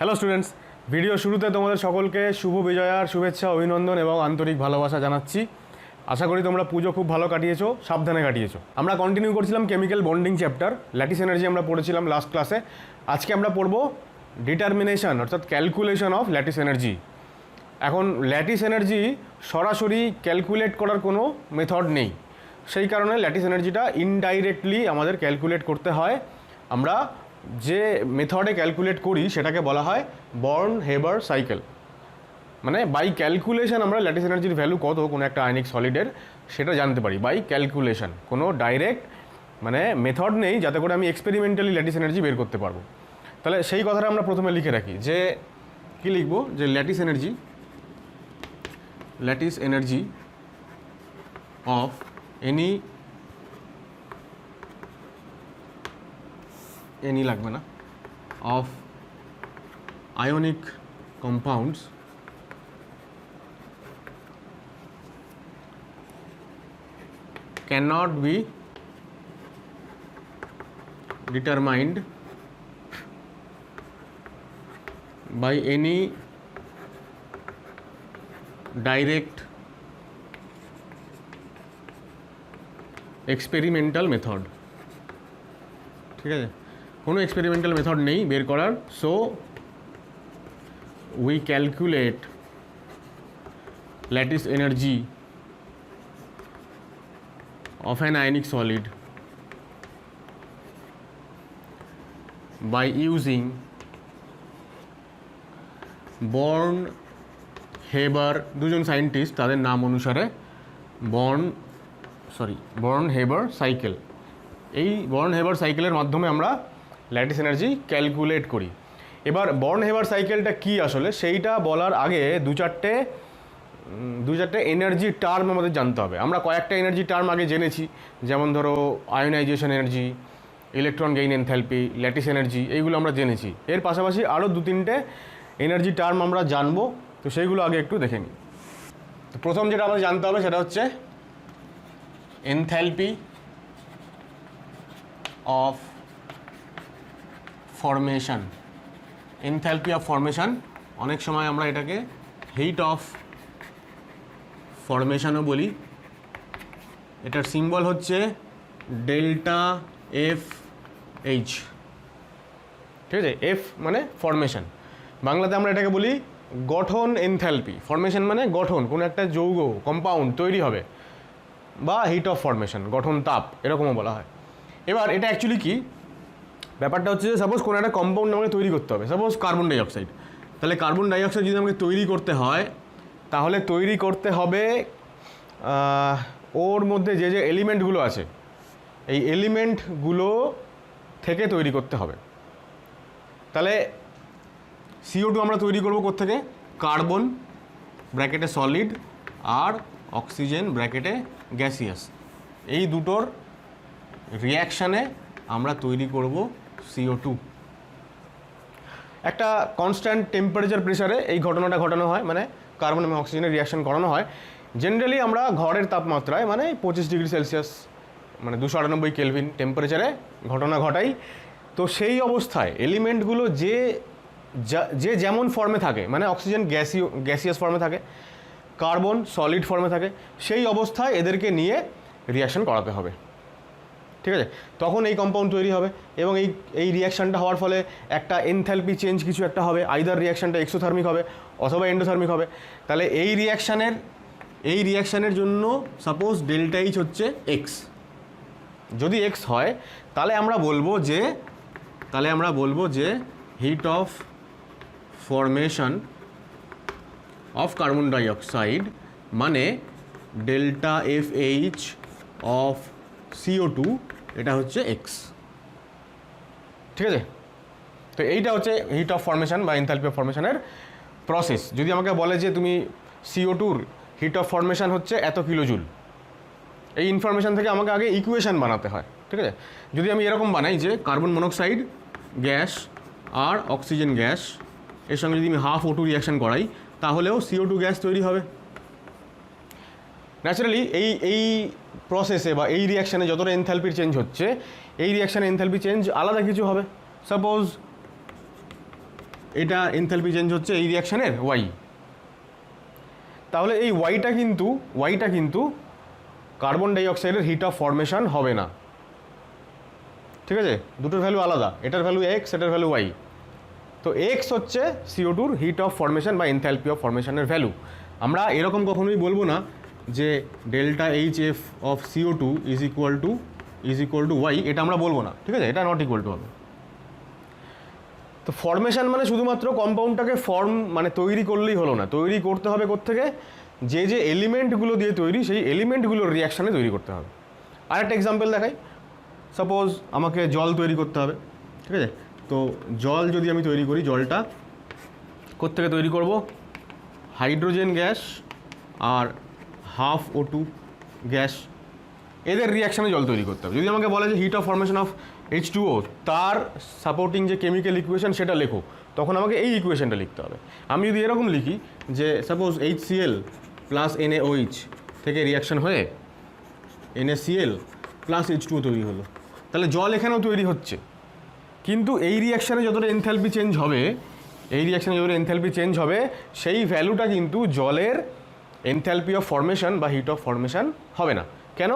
Hello students, video শুরুতে তোমাদের সকলকে শুভ বিজয়ার শুভেচ্ছা, অভিনন্দন এবং আন্তরিক ভালোবাসা জানাচ্ছি। আশা করি তোমরা পুজো খুব ভালো কাটিয়েছো, সাবধানে কাটিয়েছো। আমরা কন্টিনিউ করছিলাম chemical bonding chapter, lattice energy আমরা পড়েছিলাম লাস্ট ক্লাসে। আজকে আমরা পড়ব ডিটারমিনেশন অর্থাৎ ক্যালকুলেশন অফ ল্যাটিস এনার্জি। এখন ল্যাটিস এনার্জি সরাসরি ক্যালকুলেট করার কোনো মেথড নেই, সেই কারণে ল্যাটিস এনার্জিটা ইনডাইরেক্টলি আমাদের ক্যালকুলেট করতে হয়। আমরা যে মেথডে ক্যালকুলেট করি সেটাকে বলা হয় বর্ন হেবার সাইকেল। মানে বাই ক্যালকুলেশন আমরা ল্যাটিস এনার্জির ভ্যালু কত কোনো একটা আয়নিক সলিডের সেটা জানতে পারি বাই ক্যালকুলেশন। কোনো ডাইরেক্ট মানে মেথড নেই যাতে করে আমি এক্সপেরিমেন্টালি ল্যাটিস এনার্জি বের করতে পারবো। তাহলে সেই কথাটা আমরা প্রথমে লিখে রাখি যে কী লিখবো, যে ল্যাটিস এনার্জি অফ এনি লাগবে না, of ionic compounds cannot be determined by any direct experimental method। ঠিক আছে, কোনো এক্সপেরিমেন্টাল মেথড নেই বের করার। So we calculate lattice energy of an ionic solid by using Born Haber, দুজন সায়েন্টিস্ট তাদের নাম অনুসারে বর্ন হেবার সাইকেল। এই বর্ন হেবার সাইকেলের মাধ্যমে আমরা ল্যাটিস এনার্জি ক্যালকুলেট করি। এবার বর্ন হেবার সাইকেলটা কি আসলে সেইটা বলার আগে দু চারটে এনার্জি টার্ম আমাদের জানতে হবে। আমরা কয়েকটা এনার্জি টার্ম আগে জেনেছি, যেমন ধরো ionization energy, electron gain enthalpy, lattice energy, এইগুলো আমরা জেনেছি। এর পাশাপাশি আরও দু তিনটে এনার্জি টার্ম আমরা জানবো, তো সেইগুলো আগে একটু দেখে নিই। তো প্রথম যেটা আমাদের জানতে হবে সেটা হচ্ছে enthalpy of formation. Enthalpy of formation, অনেক সময় আমরা এটাকে হিট অফ ফরমেশনও বলি। এটার সিম্বল হচ্ছে ডেল্টা এফ এইচ। ঠিক আছে, এফ মানে ফরমেশন, বাংলাতে আমরা এটাকে বলি গঠন এনথ্যালপি। ফরমেশন মানে গঠন, কোনো একটা যৌগ কম্পাউন্ড তৈরি হবে, বা হিট অফ ফরমেশন গঠন তাপ এরকমও বলা হয়। এবার এটা অ্যাকচুয়ালি কি ব্যাপারটা হচ্ছে যে সাপোজ কোনো একটা কম্পাউন্ড আমাকে তৈরি করতে হবে, সাপোজ কার্বন ডাইঅক্সাইড। তাহলে কার্বন ডাইঅক্সাইড যদি আমাকে তৈরি করতে হয় তাহলে তৈরি করতে হবে ওর মধ্যে যে যে এলিমেন্টগুলো আছে এই এলিমেন্টগুলো থেকে তৈরি করতে হবে। তাহলে CO2 আমরা তৈরি করবো কোত্থেকে? কার্বন ব্র্যাকেটে সলিড আর অক্সিজেন ব্র্যাকেটে গ্যাসিয়াস, এই দুটোর রিয়াকশানে আমরা তৈরি করব CO2। একটা কনস্ট্যান্ট টেম্পারেচার প্রেসারে এই ঘটনাটা ঘটানো হয়, মানে কার্বন এবং অক্সিজেনের রিয়াকশন করানো হয়। জেনারেলি আমরা ঘরের তাপমাত্রায় মানে 25 ডিগ্রি সেলসিয়াস মানে 298 কেলভিন টেম্পারেচারে ঘটনা ঘটাই। তো সেই অবস্থায় এলিমেন্টগুলো যে যেমন ফর্মে থাকে, মানে অক্সিজেন গ্যাসিয়াস ফর্মে থাকে, কার্বন সলিড ফর্মে থাকে, সেই অবস্থায় এদেরকে নিয়ে রিয়াকশন করাতে হবে। ঠিক আছে, তখন এই কম্পাউন্ড তৈরি হবে এবং এই রিয়াকশানটা হওয়ার ফলে একটা এনথ্যালপি চেঞ্জ কিছু একটা হবে, আইদার রিয়াকশানটা এক্সোথার্মিক হবে অথবা এন্ডোথার্মিক হবে। তাহলে এই রিয়াকশানের জন্য সাপোজ ডেল্টা এইচ হচ্ছে এক্স। যদি এক্স হয় তাহলে আমরা বলবো যে heat of formation of carbon dioxide মানে delta F H of CO2, এটা হচ্ছে এক্স। ঠিক আছে, তো এইটা হচ্ছে হিট অফ ফরমেশন বা এনথ্যালপি অফ ফরমেশনের প্রসেস। যদি আমাকে বলে যে তুমি CO2-র হিট অফ ফরমেশন হচ্ছে এত কিলোজুল, এই ইনফরমেশান থেকে আমাকে আগে ইকুয়েশান বানাতে হয়। ঠিক আছে, যদি আমি এরকম বানাই যে কার্বন মনোক্সাইড গ্যাস আর অক্সিজেন গ্যাস এর সঙ্গে যদি আমি হাফ O2 রিয়াকশান করাই তাহলেও CO2 গ্যাস তৈরি হবে। ন্যাচারালি এই প্রসেসে বা এই রিয়াকশানে যতটা এনথ্যালপির চেঞ্জ হচ্ছে, এই রিয়াকশানে এনথ্যালপি চেঞ্জ আলাদা কিছু হবে। সাপোজ এটা এনথালপি চেঞ্জ হচ্ছে এই রিয়াকশানের ওয়াই। তাহলে এই ওয়াইটা কিন্তু কার্বন ডাইঅক্সাইডের হিট অফ ফর্মেশন হবে না, ঠিক আছে? দুটোর ভ্যালু আলাদা, এটার ভ্যালু এক্স, এটার ভ্যালু ওয়াই। তো এক্স হচ্ছে CO2-র হিট অফ ফর্মেশন বা এনথালপি অফ ফর্মেশনের ভ্যালু। আমরা এরকম কখনোই বলবো না যে delta H F of CO2 is equal to Y, এটা আমরা বলবো না, ঠিক আছে? এটা নট ইকুয়াল টু হবে। তো ফর্মেশন মানে শুধুমাত্র কম্পাউন্ডটাকে মানে তৈরি করলেই হলো না, তৈরি করতে হবে কোত্থেকে? যে এলিমেন্টগুলো দিয়ে তৈরি, সেই এলিমেন্টগুলোর রিয়াকশানে তৈরি করতে হবে। আরেকটা এক্সাম্পল দেখাই। সাপোজ আমাকে জল তৈরি করতে হবে, ঠিক আছে? তো জল যদি আমি তৈরি করি, জলটা কোত্থেকে তৈরি করব? হাইড্রোজেন গ্যাস আর হাফ O2 গ্যাস, এদের রিয়াকশানে জল তৈরি করতে হবে। যদি আমাকে বলে যে heat of formation of H2O, তার সাপোর্টিং যে কেমিক্যাল ইকুয়েশন সেটা লেখো, তখন আমাকে এই ইকুয়েশনটা লিখতে হবে। আমি যদি এরকম লিখি যে সাপোজ HCl প্লাস NaOH থেকে রিয়াকশান হয়ে NaCl প্লাস H2O তৈরি হলো, তাহলে জল এখানেও তৈরি হচ্ছে। কিন্তু এই রিয়াকশানে যতটা এনথালপি চেঞ্জ হবে, সেই ভ্যালুটা কিন্তু জলের এনথালপি অফ ফর্মেশন বা হিট অফ ফর্মেশন হবে না। কেন?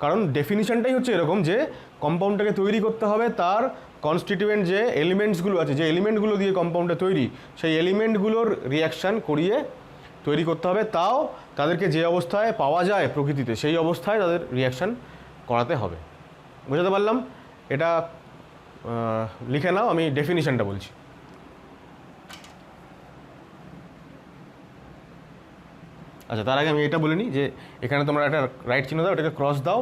কারণ ডেফিনিশনটাই হচ্ছে এরকম যে কম্পাউন্ডটাকে তৈরি করতে হবে, তার কনস্টিটিউয়েন্ট যে এলিমেন্টসগুলো আছে, যে এলিমেন্টগুলো দিয়ে কম্পাউন্ডটা তৈরি, সেই এলিমেন্টগুলোর রিয়াকশান করিয়ে তৈরি করতে হবে। তাও তাদেরকে যে অবস্থায় পাওয়া যায় প্রকৃতিতে, সেই অবস্থায় তাদের রিয়াকশান করাতে হবে। বুঝাতে পারলাম? এটা লিখে নাও, আমি ডেফিনিশনটা বলছি। আচ্ছা, তার আগে আমি এটা বলে নিই যে এখানে তোমরা একটা রাইট চিহ্ন দাও, এটাকে ক্রস দাও,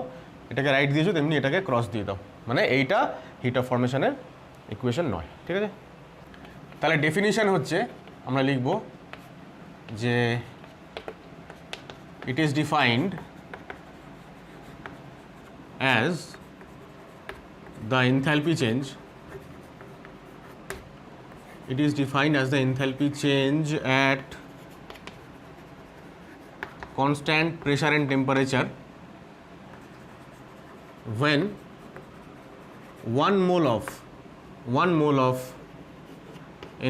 এটাকে রাইট দিয়েছো, তেমনি এটাকে ক্রস দিয়ে দাও, মানে এইটা হিট অফ ফর্মেশনের ইকুয়েশন নয়, ঠিক আছে? তাহলে ডেফিনিশন হচ্ছে, আমরা লিখব যে it is defined as the enthalpy change, it is defined as the enthalpy change at constant pressure and temperature when 1 mole of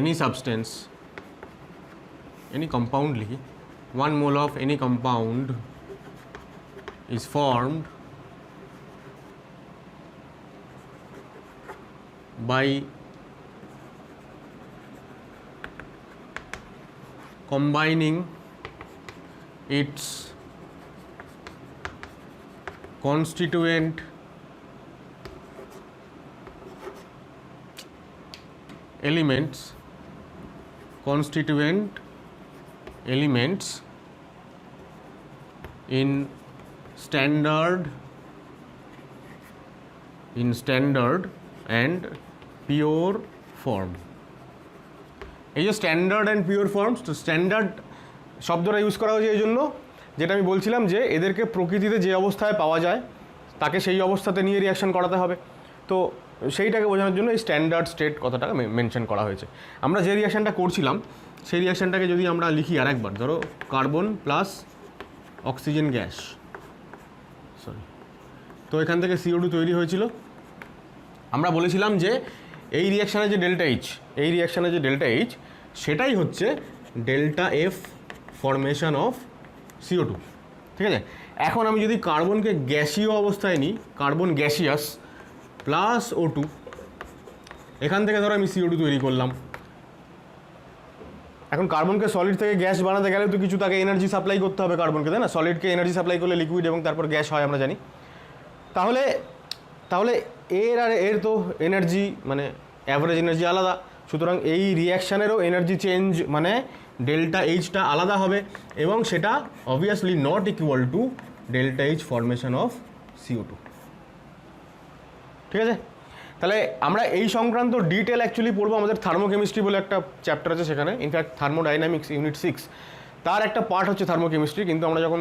any substance, any compound লিখি, 1 mole of any compound is formed by combining its constituent elements in standard and pure form. এই যে standard and pure forms, তো standard শব্দটা use করা হয়েছে এই জন্য, যেটা আমি বলছিলাম যে এদেরকে প্রকৃতিতে যে অবস্থায় পাওয়া যায় তাকে সেই অবস্থাতে নিয়ে রিয়াকশান করাতে হবে। তো সেইটাকে বোঝানোর জন্য এই স্ট্যান্ডার্ড স্টেট কথাটাকে মেনশন করা হয়েছে। আমরা যে রিয়াকশানটা করছিলাম সেই রিয়াকশানটাকে যদি আমরা লিখি আর একবার, ধরো কার্বন প্লাস অক্সিজেন গ্যাস, তো এখান থেকে CO2 তৈরি হয়েছিল। আমরা বলেছিলাম যে এই রিয়াকশানে যে ডেল্টা এইচ, সেটাই হচ্ছে delta F formation of CO2, ঠিক আছে? এখন আমি যদি কার্বনকে গ্যাসীয় অবস্থায় নিই, কার্বন গ্যাসিয়াস প্লাস O2, এখান থেকে ধরো আমি CO2 তৈরি করলাম। এখন কার্বনকে সলিড থেকে গ্যাস বানাতে গেলে তো কিছু তাকে এনার্জি সাপ্লাই করতে হবে কার্বনকে, তাই না? সলিডকে এনার্জি সাপ্লাই করলে লিকুইড এবং তারপর গ্যাস হয়, আমরা জানি। তাহলে এর আর এর তো এনার্জি মানে অ্যাভারেজ এনার্জি আলাদা, সুতরাং এই রিয়াকশানেরও এনার্জি চেঞ্জ মানে ডেল্টা এইচটা আলাদা হবে, এবং সেটা obviously not equal to delta H formation of CO2, ঠিক আছে? তাহলে আমরা এই সংক্রান্ত ডিটেল অ্যাকচুয়ালি পড়বো আমাদের থার্মোকেমিস্ট্রি বলে একটা চ্যাপ্টার আছে সেখানে, ইনফ্যাক্ট থার্মোডাইনামিক্স ইউনিট 6, তার একটা পার্ট হচ্ছে থার্মোকেমিস্ট্রি। কিন্তু আমরা যখন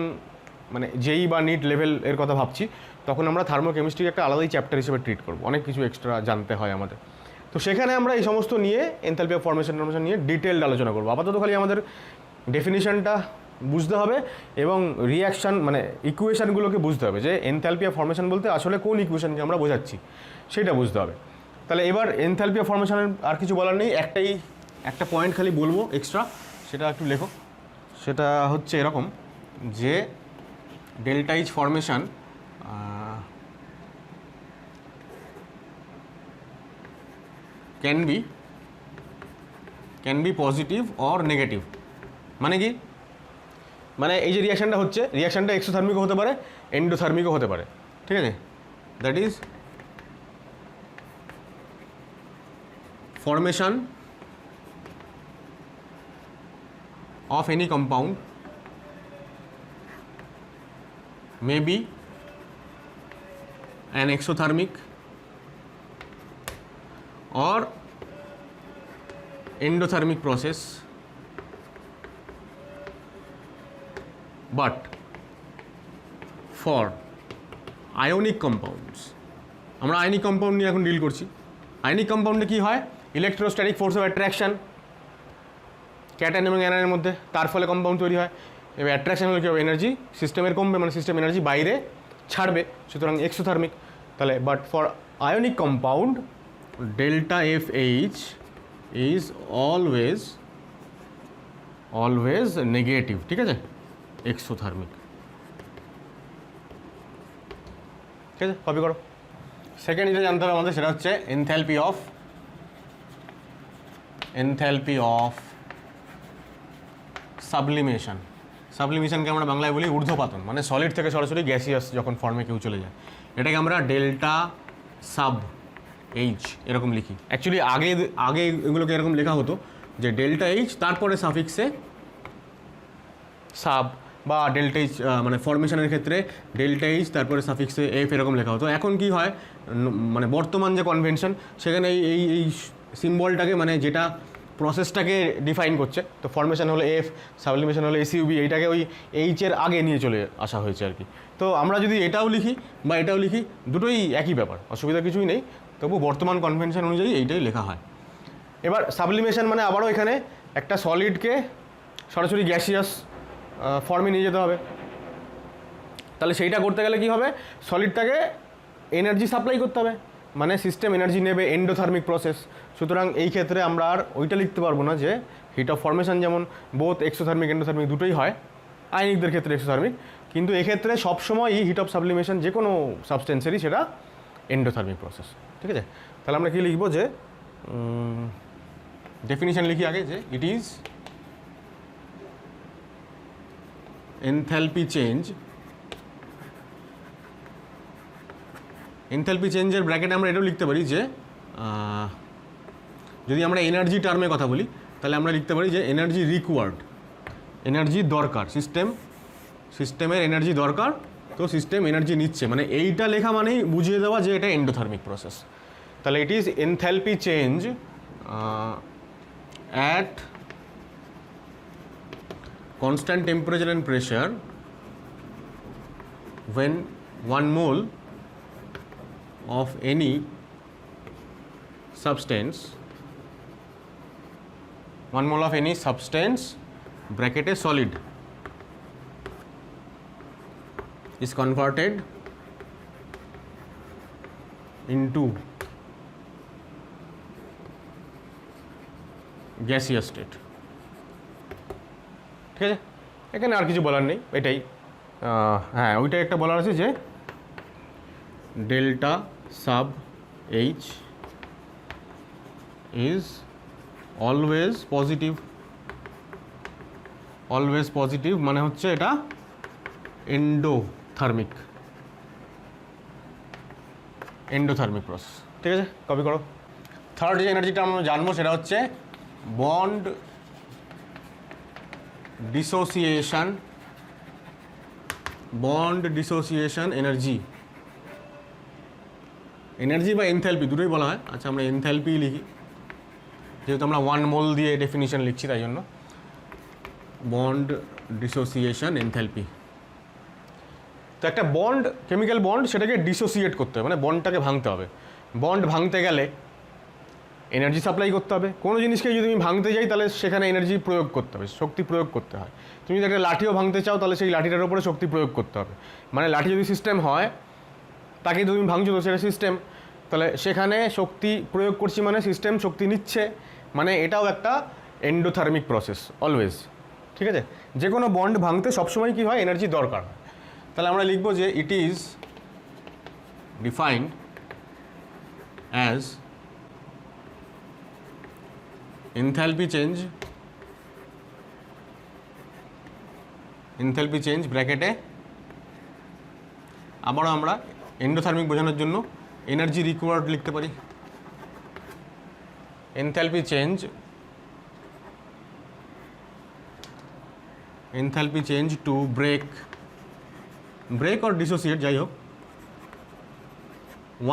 মানে যেই বা নিট লেভেল এর কথা ভাবছি, তখন আমরা থার্মোকেমিস্ট্রি একটা আলাদাই চ্যাপ্টার হিসেবে ট্রিট করবো, অনেক কিছু এক্সট্রা জানতে হয় আমাদের। তো সেখানে আমরা এই সমস্ত নিয়ে এনথালপি অফ ফর্মেশন নিয়ে ডিটেলড আলোচনা করবো। আপাতত খালি আমাদের ডেফিনিশনটা বুঝতে হবে এবং রিয়াকশান মানে ইকুয়েশানগুলোকে বুঝতে হবে, যে এনথালপি অফ ফর্মেশন বলতে আসলে কোন ইকুয়েশনকে আমরা বোঝাচ্ছি সেটা বুঝতে হবে। তাহলে এবার এনথালপি অফ ফর্মেশনের আর কিছু বলার নেই, একটাই একটা পয়েন্ট খালি বলবো এক্সট্রা, সেটা একটু লেখো। সেটা হচ্ছে এরকম যে delta H formation can be positive or negative. মানে কি, মানে এই যে রিয়াকশানটা হচ্ছে, রিয়াকশানটা এক্সোথার্মিকও হতে পারে, এন্ডোথার্মিকও হতে পারে, ঠিক আছে। That is formation of any compound may be an exothermic or endothermic process, but for ionic compounds, আমরা আয়নিক কম্পাউন্ড নিয়ে এখন ডিল করছি। আয়নিক কম্পাউন্ডে কী হয়, electrostatic force of attraction cation এবং অ্যানায়নের মধ্যে, তার ফলে কম্পাউন্ড তৈরি হয়। এবার অ্যাট্রাকশন হলে কী হবে, এনার্জি সিস্টেমের কমবে, মানে সিস্টেম এনার্জি বাইরে ছাড়বে, সুতরাং এক্সোথার্মিক। তাহলে but for ionic compound delta F H is always negative, ঠিক আছে, এক্সোথার্মিক। ঠিক আছে, কপি করো। সেকেন্ড যেটা জানতে হবে আমাদের সেটা হচ্ছে এনথ্যালপি অফ সাবলিমেশন। সাবলিমেশনকে আমরা বাংলায় বলি ঊর্ধ্বপাতন, মানে সলিড থেকে সরাসরি গ্যাসিয়াস যখন ফর্মে কেউ চলে যায়, এটাকে আমরা ডেল্টা সাব এইচ এরকম লিখি। অ্যাকচুয়ালি আগে এগুলোকে এরকম লেখা হতো যে ডেল্টা এইচ তারপরে সাফিক্সে সাব, বা ডেল্টা এইচ মানে ফর্মেশনের ক্ষেত্রে ডেল্টা এইচ তারপরে সাফিক্সে এফ এরকম লেখা হতো। এখন কি হয়, মানে বর্তমান যে কনভেনশন সেখানে এই সিম্বলটাকে, মানে যেটা প্রসেসটাকে ডিফাইন করছে, তো ফর্মেশন হলো এফ, সাবলিমেশন হলো এসইউবি, এইটাকে ওই এইচের আগে নিয়ে চলে আসা হয়েছে আর কি। তো আমরা যদি এটাও লিখি বা এটাও লিখি, দুটোই একই ব্যাপার, অসুবিধা কিছুই নেই, তবু বর্তমান কনভেনশন অনুযায়ী এইটাই লেখা হয়। এবার সাবলিমেশন মানে আবারও এখানে একটা সলিডকে সরাসরি গ্যাসিয়াস ফর্মে নিয়ে যেতে হবে। তাহলে সেইটা করতে গেলে কি হবে, সলিডটাকে এনার্জি সাপ্লাই করতে হবে, মানে সিস্টেম এনার্জি নেবে, এন্ডোথার্মিক প্রসেস। সুতরাং এই ক্ষেত্রে আমরা আর ওইটা লিখতে পারবো না যে হিট অফ ফর্মেশন যেমন বোথ এক্সোথার্মিক এন্ডোথার্মিক দুটোই হয়, আয়নিকদের ক্ষেত্রে এক্সোথার্মিক, কিন্তু এক্ষেত্রে সবসময়ই হিট অফ সাবলিমেশন যে কোনো সাবস্টেন্সেরই সেটা এন্ডোথার্মিক প্রসেস, ঠিক আছে। তাহলে আমরা কি লিখবো, যে ডেফিনিশন লিখি আগে, যে ইট ইজ এনথ্যালপি চেঞ্জের ব্র্যাকেটে আমরা এটাও লিখতে পারি যে যদি আমরা এনার্জি টার্মে কথা বলি তাহলে আমরা লিখতে পারি যে এনার্জি রিকোয়ার্ড, এনার্জি দরকার, সিস্টেমের এনার্জি দরকার, তো সিস্টেম এনার্জি নিচ্ছে, মানে এইটা লেখা মানেই বুঝিয়ে দেওয়া যে এটা এন্ডোথার্মিক প্রসেস। তাহলে it is enthalpy change at constant temperature and pressure when 1 mole of any substance bracket a solid is converted into gaseous state। ঠিক আছে, এখানে আর কিছু বলার নেই, এটাই। হ্যাঁ, ওইটাই একটা বলার আছে যে delta sub H is always positive, মানে হচ্ছে এটা এন্ডোথার্মিক প্রসেস, ঠিক আছে, কপি করো। থার্ড যে এনার্জিটা আমরা জানবো সেটা হচ্ছে বন্ড ডিসোসিয়েশন এনার্জি বা এনথ্যালপি দুটোই বলা হয়। আচ্ছা, আমরা এনথ্যালপি লিখি, যেহেতু আমরা 1 মোল দিয়ে ডেফিনিশন লিখছি, তাই জন্য বন্ড ডিসোসিয়েশন এনথ্যালপি। তো একটা বন্ড, কেমিক্যাল বন্ড, সেটাকে ডিসোসিয়েট করতে হবে, মানে বন্ডটাকে ভাঙতে হবে। বন্ড ভাঙতে গেলে এনার্জি সাপ্লাই করতে হবে। কোনো জিনিসকে যদি তুমি ভাঙতে যাই তাহলে সেখানে এনার্জি প্রয়োগ করতে হবে, শক্তি প্রয়োগ করতে হয়। তুমি যদি একটা লাঠিও ভাঙতে চাও তাহলে সেই লাঠিটার উপরে শক্তি প্রয়োগ করতে হবে। মানে লাঠি যদি সিস্টেম হয়, তাকে তুমি ভাঙছো তো সেটা সিস্টেম, তাহলে সেখানে শক্তি প্রয়োগ করছি মানে সিস্টেম শক্তি নিচ্ছে, মানে এটাও একটা এন্ডোথার্মিক প্রসেস অলওয়েজ, ঠিক আছে। যে কোনো বন্ড ভাঙতে সবসময় কী হয়, এনার্জি দরকার হয়। তাহলে আমরা লিখব যে it is defined as enthalpy change ব্র্যাকেটে, আবারও আমরা এন্ডোথার্মিক বোঝানোর জন্য এনার্জি রিকোয়ার্ড লিখতে পারি, enthalpy change to break or dissociate, যাই হোক,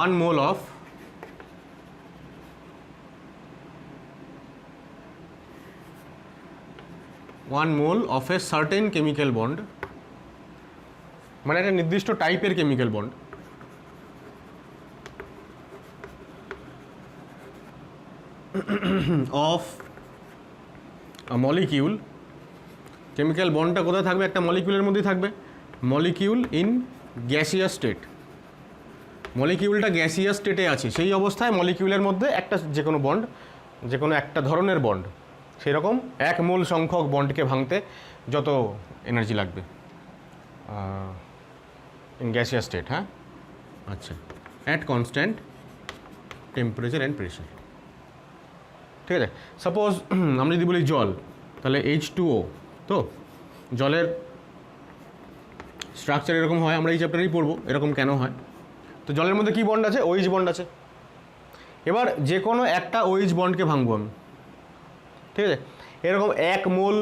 1 mole of a certain chemical bond, মানে একটা নির্দিষ্ট টাইপের chemical bond, of a molecule. Chemical বন্ডটা কোথায় থাকবে, একটা মলিকিউলের মধ্যেই থাকবে, মলিকিউল ইন গ্যাসিয়াস স্টেট। মলিকিউলটা গ্যাসিয়াস স্টেটে আছে, সেই অবস্থায় মলিকিউলের মধ্যে একটা যে কোনো বন্ড, যে কোনো একটা ধরনের বন্ড, সেই রকম 1 মোল সংখ্যক বন্ডকে ভাঙতে যত এনার্জি লাগবে ইন গ্যাসিয়াস স্টেট। হ্যাঁ, আচ্ছা, at constant temperature and pressure, ঠিক আছে। সাপোজ আমরা যদি বলি জল, তাহলে H2O, তো জলের স্ট্রাকচার এরকম হয়, আমরা এই চ্যাপ্টারেই পড়বো এরকম কেন হয়। তো জলের মধ্যে কী বন্ড আছে, OH বন্ড আছে। এবার যে কোনো একটা OH বন্ডকে ভাঙবো আমি, ঠিক আছে। এরকম 1 মোল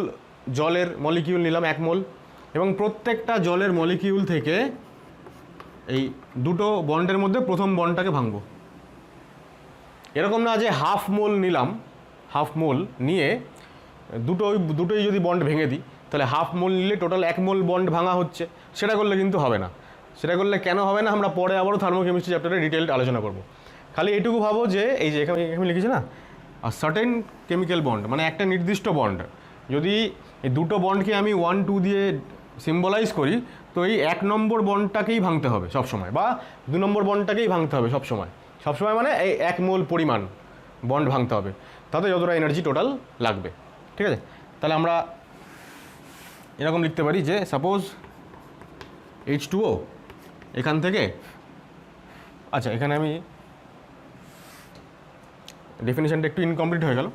জলের মলিকিউল নিলাম, 1 মোল, এবং প্রত্যেকটা জলের মলিকিউল থেকে এই দুটো বন্ডের মধ্যে প্রথম বন্ডটাকে ভাঙবো। এরকম না যে হাফ মোল নিলাম, হাফ মোল নিয়ে দুটোই যদি বন্ড ভেঙে দিই, তাহলে হাফ মোল নিলে টোটাল 1 মোল বন্ড ভাঙা হচ্ছে, সেটা করলে কিন্তু হবে না। সেটা করলে কেন হবে না, আমরা পরে আবারও থার্মোকেমিস্ট্রি চ্যাপ্টারে ডিটেলড আলোচনা করব। খালি এইটুকু ভাবো যে এই যে এখানে লিখেছি না, সার্টেন কেমিক্যাল বন্ড, মানে একটা নির্দিষ্ট বন্ড, যদি এই দুটো বন্ডকে আমি 1, 2 দিয়ে সিম্বলাইজ করি, তো এই 1 নম্বর বন্ডটাকেই ভাঙতে হবে সবসময়, বা 2 নম্বর বন্ডটাকেই ভাঙতে হবে সবসময়। সবসময় মানে এই 1 মোল পরিমাণ বন্ড ভাঙতে হবে, তাতে যতটা এনার্জি টোটাল লাগবে, ঠিক আছে। তাহলে আমরা এরকম লিখতে পারি যে সাপোজ H2O এখান থেকে, আচ্ছা এখানে আমি ডেফিনিশনটা একটু ইনকমপ্লিট হয়ে গেল।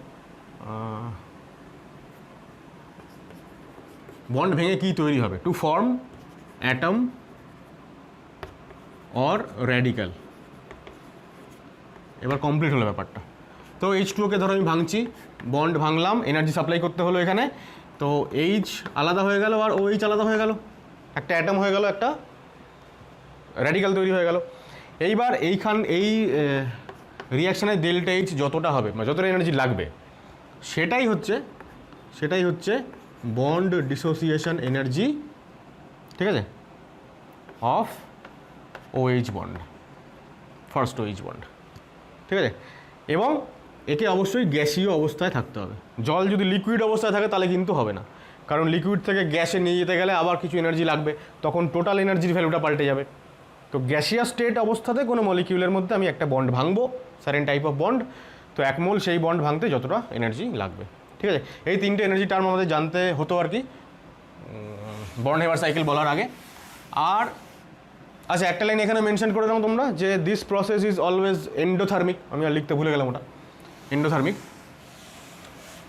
বন্ড ভেঙে কি তৈরি হবে, to form atom or radical. এবার কমপ্লিট হলো ব্যাপারটা। তো H2O-কে ধরো আমি ভাঙছি, বন্ড ভাঙলাম, এনার্জি সাপ্লাই করতে হলো এখানে, তো H আলাদা হয়ে গেল আর OH আলাদা হয়ে গেল, একটা অ্যাটম হয়ে গেল, একটা র্যাডিক্যাল তৈরি হয়ে গেল। এইবার এই রিয়াকশানে ডেল্টা H যতটা হবে, মানে যতটা এনার্জি লাগবে, সেটাই হচ্ছে বন্ড ডিসোসিয়েশন এনার্জি, ঠিক আছে, of OH bond, first OH bond, ঠিক আছে। এবং একে অবশ্যই গ্যাসীয় অবস্থায় থাকতে হবে। জল যদি লিকুইড অবস্থায় থাকে তাহলে কিন্তু হবে না, কারণ লিকুইড থেকে গ্যাসে নিয়ে যেতে গেলে আবার কিছু এনার্জি লাগবে, তখন টোটাল এনার্জির ভ্যালুটা পাল্টে যাবে। তো গ্যাসিয়াস স্টেট অবস্থাতে কোনো মলিকিউলের মধ্যে আমি একটা বন্ড ভাঙবো, সার্টেন টাইপ অফ বন্ড, তো 1 মোল সেই বন্ড ভাঙতে যতটা এনার্জি লাগবে, ঠিক আছে। এই 3টে এনার্জি টার্ম আমাদের জানতে হতো আর কি বর্নহেভার সাইকেল বলার আগে। আর আচ্ছা, একটা লাইন এখানে মেনশন করে দাও তোমরা যে this process is always endothermic, আমি আর লিখতে ভুলে গেলাম ওটা, এন্ডোথার্মিক।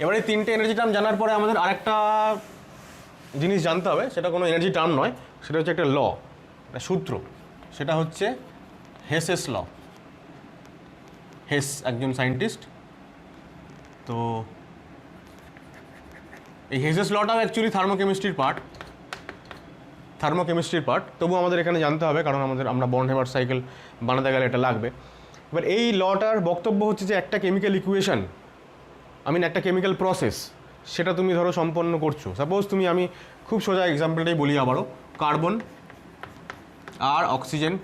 এবার এই 3টে এনার্জি টার্ম জানার পরে আমাদের আরেকটা জিনিস জানতে হবে, সেটা কোনো এনার্জি টার্ম নয়, সেটা হচ্ছে একটা ল, সূত্র, সেটা হচ্ছে হেসেস ল। হেস একজন সায়েন্টিস্ট, তো এই হেসেস লটাও অ্যাকচুয়ালি থার্মোকেমিস্ট্রির পার্ট, তবু আমাদের এখানে জানতে হবে, কারণ আমরা বর্নহেভার সাইকেল বানাতে গেলে এটা লাগবে। এবার এই লটার বক্তব্য হচ্ছে যে একটা কেমিক্যাল ইকুয়েশন, একটা কেমিক্যাল প্রসেস, সেটা তুমি ধরো সম্পন্ন করছো। সাপোজ আমি খুব সোজা এক্সাম্পলটাই বলি আবারও, কার্বন আর অক্সিজেন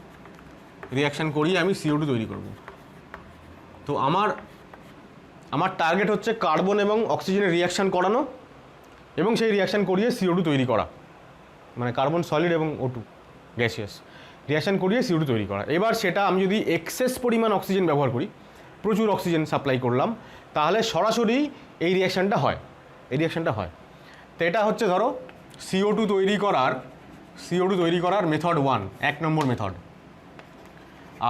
রিয়াকশান করিয়ে আমি CO2 তৈরি করব। তো আমার টার্গেট হচ্ছে কার্বন এবং অক্সিজেনের রিয়াকশান করানো এবং সেই রিয়াকশান করিয়ে CO2 তৈরি করা, মানে কার্বন সলিড এবং O2 গ্যাসিয়াস রিয়াকশান করিয়ে CO2 তৈরি করা। এবার সেটা আমি যদি এক্সেস পরিমাণ অক্সিজেন ব্যবহার করি, প্রচুর অক্সিজেন সাপ্লাই করলাম, তাহলে সরাসরি এই রিয়াকশানটা হয়। তো এটা হচ্ছে ধরো CO2 তৈরি করার মেথড 1, 1 নম্বর মেথড।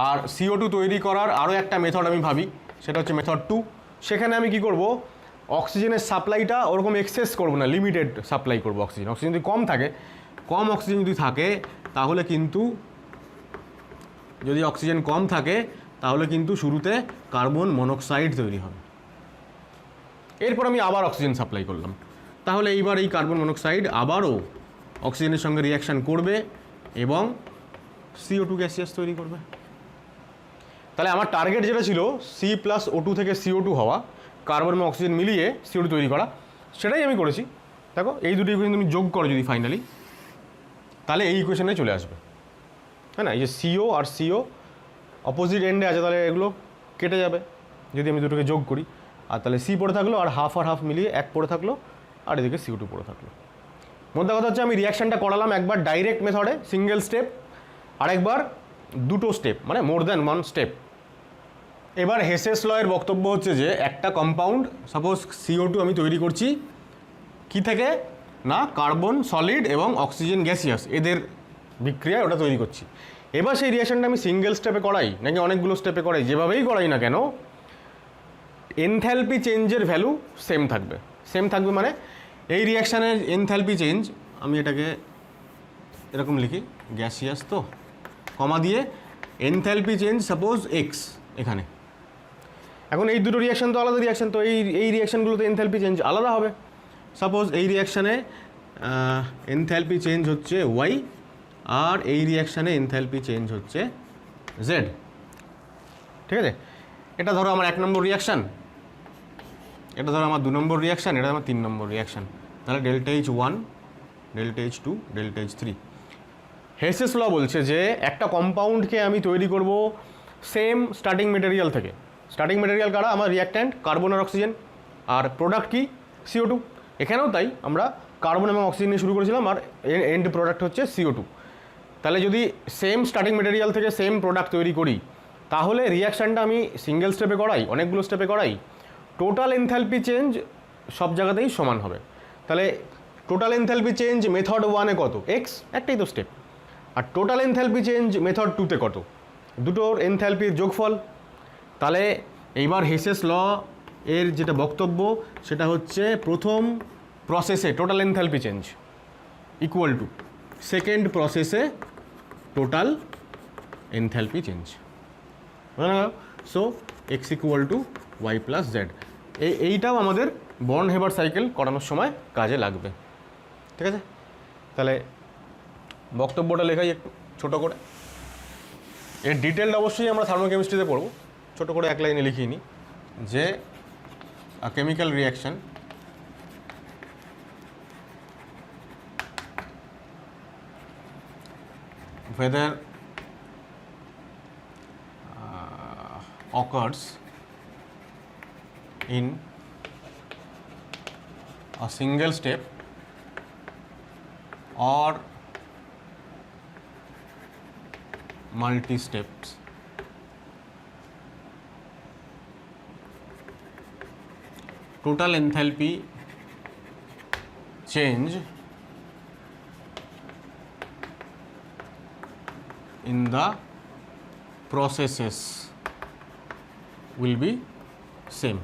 আর CO2 তৈরি করার আরও একটা মেথড আমি ভাবি, সেটা হচ্ছে মেথড 2। সেখানে আমি কি করব, অক্সিজেনের সাপ্লাইটা ওরকম এক্সেস করব না, লিমিটেড সাপ্লাই করব অক্সিজেন যদি কম অক্সিজেন যদি থাকে তাহলে কিন্তু শুরুতে কার্বন মনোক্সাইড তৈরি হবে। এরপর আমি আবার অক্সিজেন সাপ্লাই করলাম, তাহলে এইবার এই কার্বন মনোক্সাইড আবারও অক্সিজেনের সঙ্গে রিয়াকশান করবে এবং CO2 গ্যাসিয়াস তৈরি করবে। তাহলে আমার টার্গেট যেটা ছিল C+O2 থেকে CO2 হওয়া, কার্বন এবং অক্সিজেন মিলিয়ে CO2 তৈরি করা, সেটাই আমি করেছি। দেখো এই দুটো ইকুয়েশন তুমি যোগ করো যদি ফাইনালি, তাহলে এই ইকুয়েশনে চলে আসবে, হ্যাঁ না? এই যে CO আর CO অপোজিট এন্ডে আছে, তাহলে এগুলো কেটে যাবে যদি আমি দুটোকে যোগ করি। আর তাহলে C পড়ে থাকলো, আর হাফ মিলিয়ে 1 পড়ে থাকলো, আর এদিকে CO2 পড়ে থাকলো। মোদ্দা কথা হচ্ছে আমি রিয়াকশানটা করালাম একবার ডাইরেক্ট মেথডে, সিঙ্গেল স্টেপ, আরেকবার দুটো স্টেপ, মানে মোর দ্যান 1 স্টেপ। এবার হেসেস লয়ের বক্তব্য হচ্ছে যে একটা কম্পাউন্ড, সাপোজ CO2 আমি তৈরি করছি কি থেকে না, কার্বন সলিড এবং অক্সিজেন গ্যাসিয়াস, এদের বিক্রিয়ায় ওটা তৈরি করছি। এবার সেই রিয়াকশানটা আমি সিঙ্গেল স্টেপে করাই নাকি অনেকগুলো স্টেপে করাই, যেভাবেই করাই না কেন, এনথ্যালপি চেঞ্জের ভ্যালু সেম থাকবে। মানে এই রিয়াকশানের এনথ্যালপি চেঞ্জ, আমি এটাকে এরকম লিখি, গ্যাসিয়াস তো কমা দিয়ে এনথ্যালপি চেঞ্জ সাপোজ x এখানে। এখন এই দুটো রিয়াকশান তো আলাদা রিয়াকশান, তো এই রিয়াকশানগুলোতে এনথ্যালপি চেঞ্জ আলাদা হবে। সাপোজ এই রিয়াকশানে এনথ্যালপি চেঞ্জ হচ্ছে y, আর এই রিয়াকশানে এনথ্যালপি চেঞ্জ হচ্ছে z। ঠিক আছে, এটা ধরো আমার 1 নম্বর রিয়াকশান, এটা ধরো আমার 2 নম্বর রিয়াকশান, এটা আমার 3 নম্বর রিয়াকশান। তাহলে delta H1, delta H2, delta H3। Hess's law বলছে যে একটা কম্পাউন্ডকে আমি তৈরি করব সেম স্টার্টিং মেটেরিয়াল থেকে। স্টার্টিং মেটেরিয়াল কারা? আমার রিয়াক্ট্যান্ট কার্বন আর অক্সিজেন, আর প্রোডাক্ট কি? CO2। এখানেও তাই, আমরা কার্বন এবং অক্সিজেন নিয়ে শুরু করেছিলাম, আর এন্ড প্রোডাক্ট হচ্ছে CO2। তাহলে যদি সেম স্টার্টিং মেটেরিয়াল থেকে সেম প্রোডাক্ট তৈরি করি, তাহলে রিয়াকশানটা আমি সিঙ্গেল স্টেপে করাই, অনেকগুলো স্টেপে করাই, টোটাল এনথ্যালপি চেঞ্জ সব জায়গাতেই সমান হবে। তাহলে টোটাল এনথ্যালপি চেঞ্জ মেথড 1-এ কত? x, একটাই তো স্টেপ। আর টোটাল এনথ্যালপি চেঞ্জ মেথড 2-তে কত? দুটোর এনথ্যালপির যোগফল। তাহলে এইবার হেসেস ল এর যেটা বক্তব্য সেটা হচ্ছে প্রথম প্রসেসে total enthalpy change equal to second প্রসেসে total enthalpy change. So x equal to y plus Z. এইটাও আমাদের বর্ন হেবার সাইকেল করানোর সময় কাজে লাগবে। ঠিক আছে, তাহলে বক্তব্যটা লেখাই একটু ছোটো করে। এর ডিটেলড অবশ্যই আমরা থার্মোকেমিস্ট্রিতে পড়ব, ছোটো করে 1 লাইনে লিখিয়ে নিই যে chemical reaction whether occurs in a single step or multi steps, total enthalpy change in the processes will be same।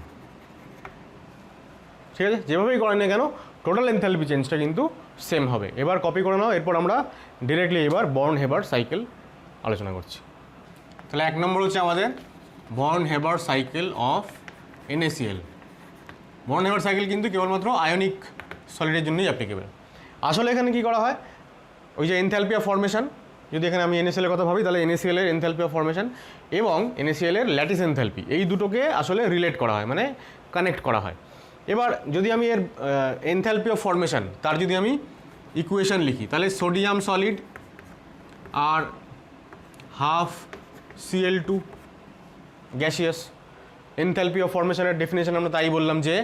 ঠিক আছে, যেভাবেই করেন না কেন টোটাল এনথ্যালপি চেঞ্জটা কিন্তু সেম হবে। এবার কপি করে নাও, এরপর আমরা ডিরেক্টলি এবার বর্ন হেবার সাইকেল আলোচনা করছি। তাহলে 1 নম্বর হচ্ছে আমাদের born Haber cycle of NaCl। Born Haber cycle কিন্তু কেবলমাত্র আয়নিক সলিডের জন্যই অ্যাপ্লিকেবল। আসলে এখানে কি করা হয়, ওই যে এনথ্যালপি অফ ফর্মেশন, যদি এখানে আমি NaCl এর কথা ভাবি, তাহলে NaCl এর এনথ্যালপি অফ ফর্মেশন এবং NaCl এর ল্যাটিস এনথ্যালপি, এই দুটোকে আসলে রিলেট করা হয়, মানে কানেক্ট করা হয়। এবার যদি আমি এর এনথ্যালপি অফ ফর্মেশন তার যদি আমি ইকুয়েশন লিখি, তাহলে সোডিয়াম সলিড আর half Cl2 gaseous. Enthalpy of ফর্মেশনের ডেফিনেশন আমরা তাই বললাম যে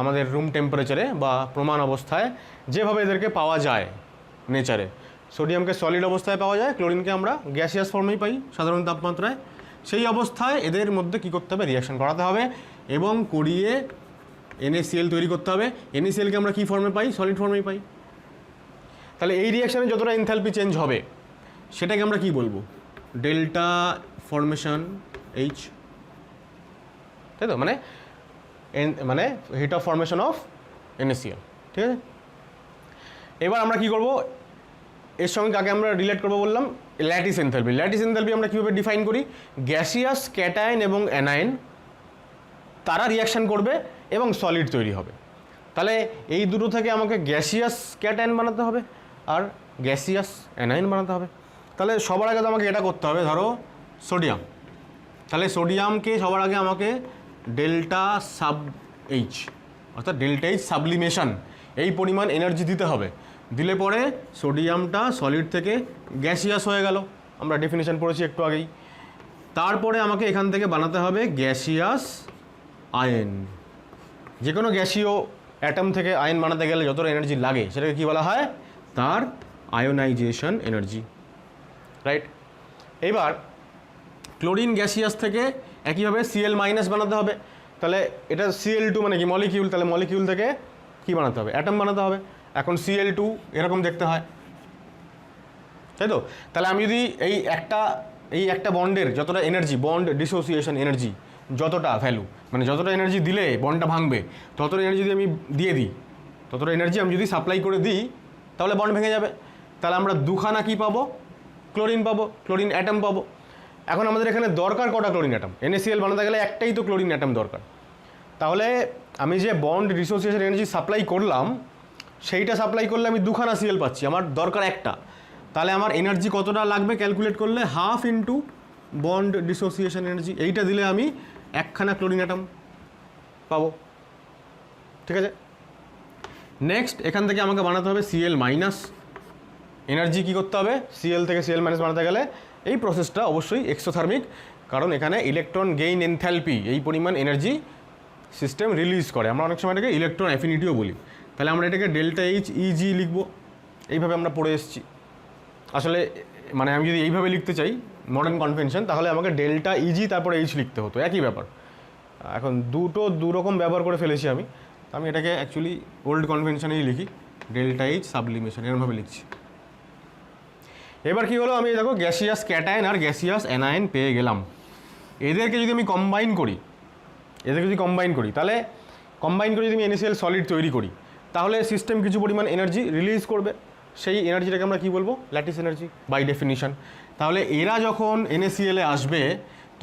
আমাদের রুম টেম্পারেচারে বা প্রমাণ অবস্থায় যেভাবে এদেরকে পাওয়া যায় নেচারে, সোডিয়ামকে সলিড অবস্থায় পাওয়া যায়, ক্লোরিনকে আমরা গ্যাসিয়াস ফর্মেই পাই সাধারণ তাপমাত্রায়। সেই অবস্থায় এদের মধ্যে কী করতে হবে, রিয়াকশন করাতে হবে এবং করিয়ে NaCl তৈরি করতে হবে। NaClকে আমরা কী ফর্মে পাই, সলিড ফর্মেই পাই। তাহলে এই রিয়াকশানে যতটা এনথালপি চেঞ্জ হবে সেটাকে আমরা কি বলবো, ডেল্টা ফর্মেশন H, তাই তো, মানে hit of formation of NaCl, ঠিক আছে। এবার আমরা কি করব, এর সঙ্গে কাকে আমরা রিলেট করবো বললাম, ল্যাটিস এনথালপি। ল্যাটিস এনথালপি আমরা কীভাবে ডিফাইন করি, গ্যাসিয়াস ক্যাটায়ন এবং অ্যানায়ন তারা রিয়াকশান করবে এবং সলিড তৈরি হবে। তাহলে এই দুটো থেকে আমাকে গ্যাসিয়াস ক্যাটায়ন বানাতে হবে আর গ্যাসিয়াস অ্যানায়ন বানাতে হবে। তাহলে সবার আগে তো আমাকে এটা করতে হবে, ধরো সোডিয়াম, তাহলে সোডিয়ামকে সবার আগে আমাকে ডেল্টা সাব H অর্থাৎ ডেল্টা H সাবলিমেশন এই পরিমাণ এনার্জি দিতে হবে। দিলে পরে সোডিয়ামটা সলিড থেকে গ্যাসিয়াস হয়ে গেল, আমরা ডেফিনেশন পড়েছি একটু আগেই। তারপরে আমাকে এখান থেকে বানাতে হবে গ্যাসিয়াস আয়ন। যে কোনো গ্যাসীয় অ্যাটম থেকে আয়ন বানাতে গেলে যতটা এনার্জি লাগে সেটাকে কী বলা হয়, তার আয়োনাইজেশন এনার্জি, রাইট। এবার ক্লোরিন গ্যাসিয়াস থেকে একইভাবে Cl- বানাতে হবে। তাহলে এটা Cl2 মানে কি, মলিকিউল, তাহলে মলিকিউল থেকে কী বানাতে হবে, অ্যাটম বানাতে হবে। এখন Cl2 এরকম দেখতে হয়, তাই তো। তাহলে আমি যদি এই একটা বন্ডের যতটা এনার্জি, বন্ড ডিসোসিয়েশন এনার্জি যতটা ভ্যালু, মানে যতটা এনার্জি দিলে বন্ডটা ভাঙবে ততটা এনার্জি যদি আমি দিয়ে দিই, ততটা এনার্জি আমি যদি সাপ্লাই করে দিই তাহলে বন্ড ভেঙে যাবে। তাহলে আমরা দুখানা কী পাবো, ক্লোরিন পাবো, ক্লোরিন অ্যাটম পাবো। এখন আমাদের এখানে দরকার কটা ক্লোরিন অ্যাটম, NaCl বানাতে গেলে একটাই তো ক্লোরিন অ্যাটম দরকার। তাহলে আমি যে বন্ড ডিসোসিয়েশন এনার্জি সাপ্লাই করলাম সেইটা সাপ্লাই করলে আমি দুখানা Cl পাচ্ছি, আমার দরকার একটা। তাহলে আমার এনার্জি কতটা লাগবে ক্যালকুলেট করলে half into bond dissociation energy, এইটা দিলে আমি একখানা ক্লোরিন অ্যাটম পাবো, ঠিক আছে। নেক্সট এখান থেকে আমাকে বানাতে হবে Cl-। এনার্জি কী করতে হবে, Cl থেকে Cl- বানাতে গেলে এই প্রসেসটা অবশ্যই এক্সোথার্মিক, কারণ এখানে ইলেকট্রন গেইন এনথ্যালপি এই পরিমাণ এনার্জি সিস্টেম রিলিজ করে। আমরা অনেক সময় এটাকে ইলেকট্রন অ্যাফিনিটিও বলি। তাহলে আমরা এটাকে ডেল্টা H Eg লিখব, এইভাবে আমরা পড়ে এসেছি। আসলে মানে আমি যদি এইভাবে লিখতে চাই মডার্ন কনভেনশন, তাহলে আমাকে ডেল্টা Eg তারপরে H লিখতে হতো, একই ব্যাপার। এখন দু রকম ব্যবহার করে ফেলেছি আমি এটাকে অ্যাকচুয়ালি ওল্ড কনভেনশনেই লিখি, ডেল্টা H সাবলিমেশন এরকমভাবে লিখছি। এবার কী হলো, আমি দেখো গ্যাসিয়াস ক্যাটায়ন আর গ্যাসিয়াস অ্যানায়ন পেয়ে গেলাম। এদেরকে যদি আমি কম্বাইন করি তাহলে কম্বাইন করে যদি আমি NaCl সলিড তৈরি করি তাহলে সিস্টেম কিছু পরিমাণ এনার্জি রিলিজ করবে, সেই এনার্জিটাকে আমরা কী বলবো, ল্যাটিস এনার্জি বাই ডেফিনিশন। তাহলে এরা যখন NaCl-এ আসবে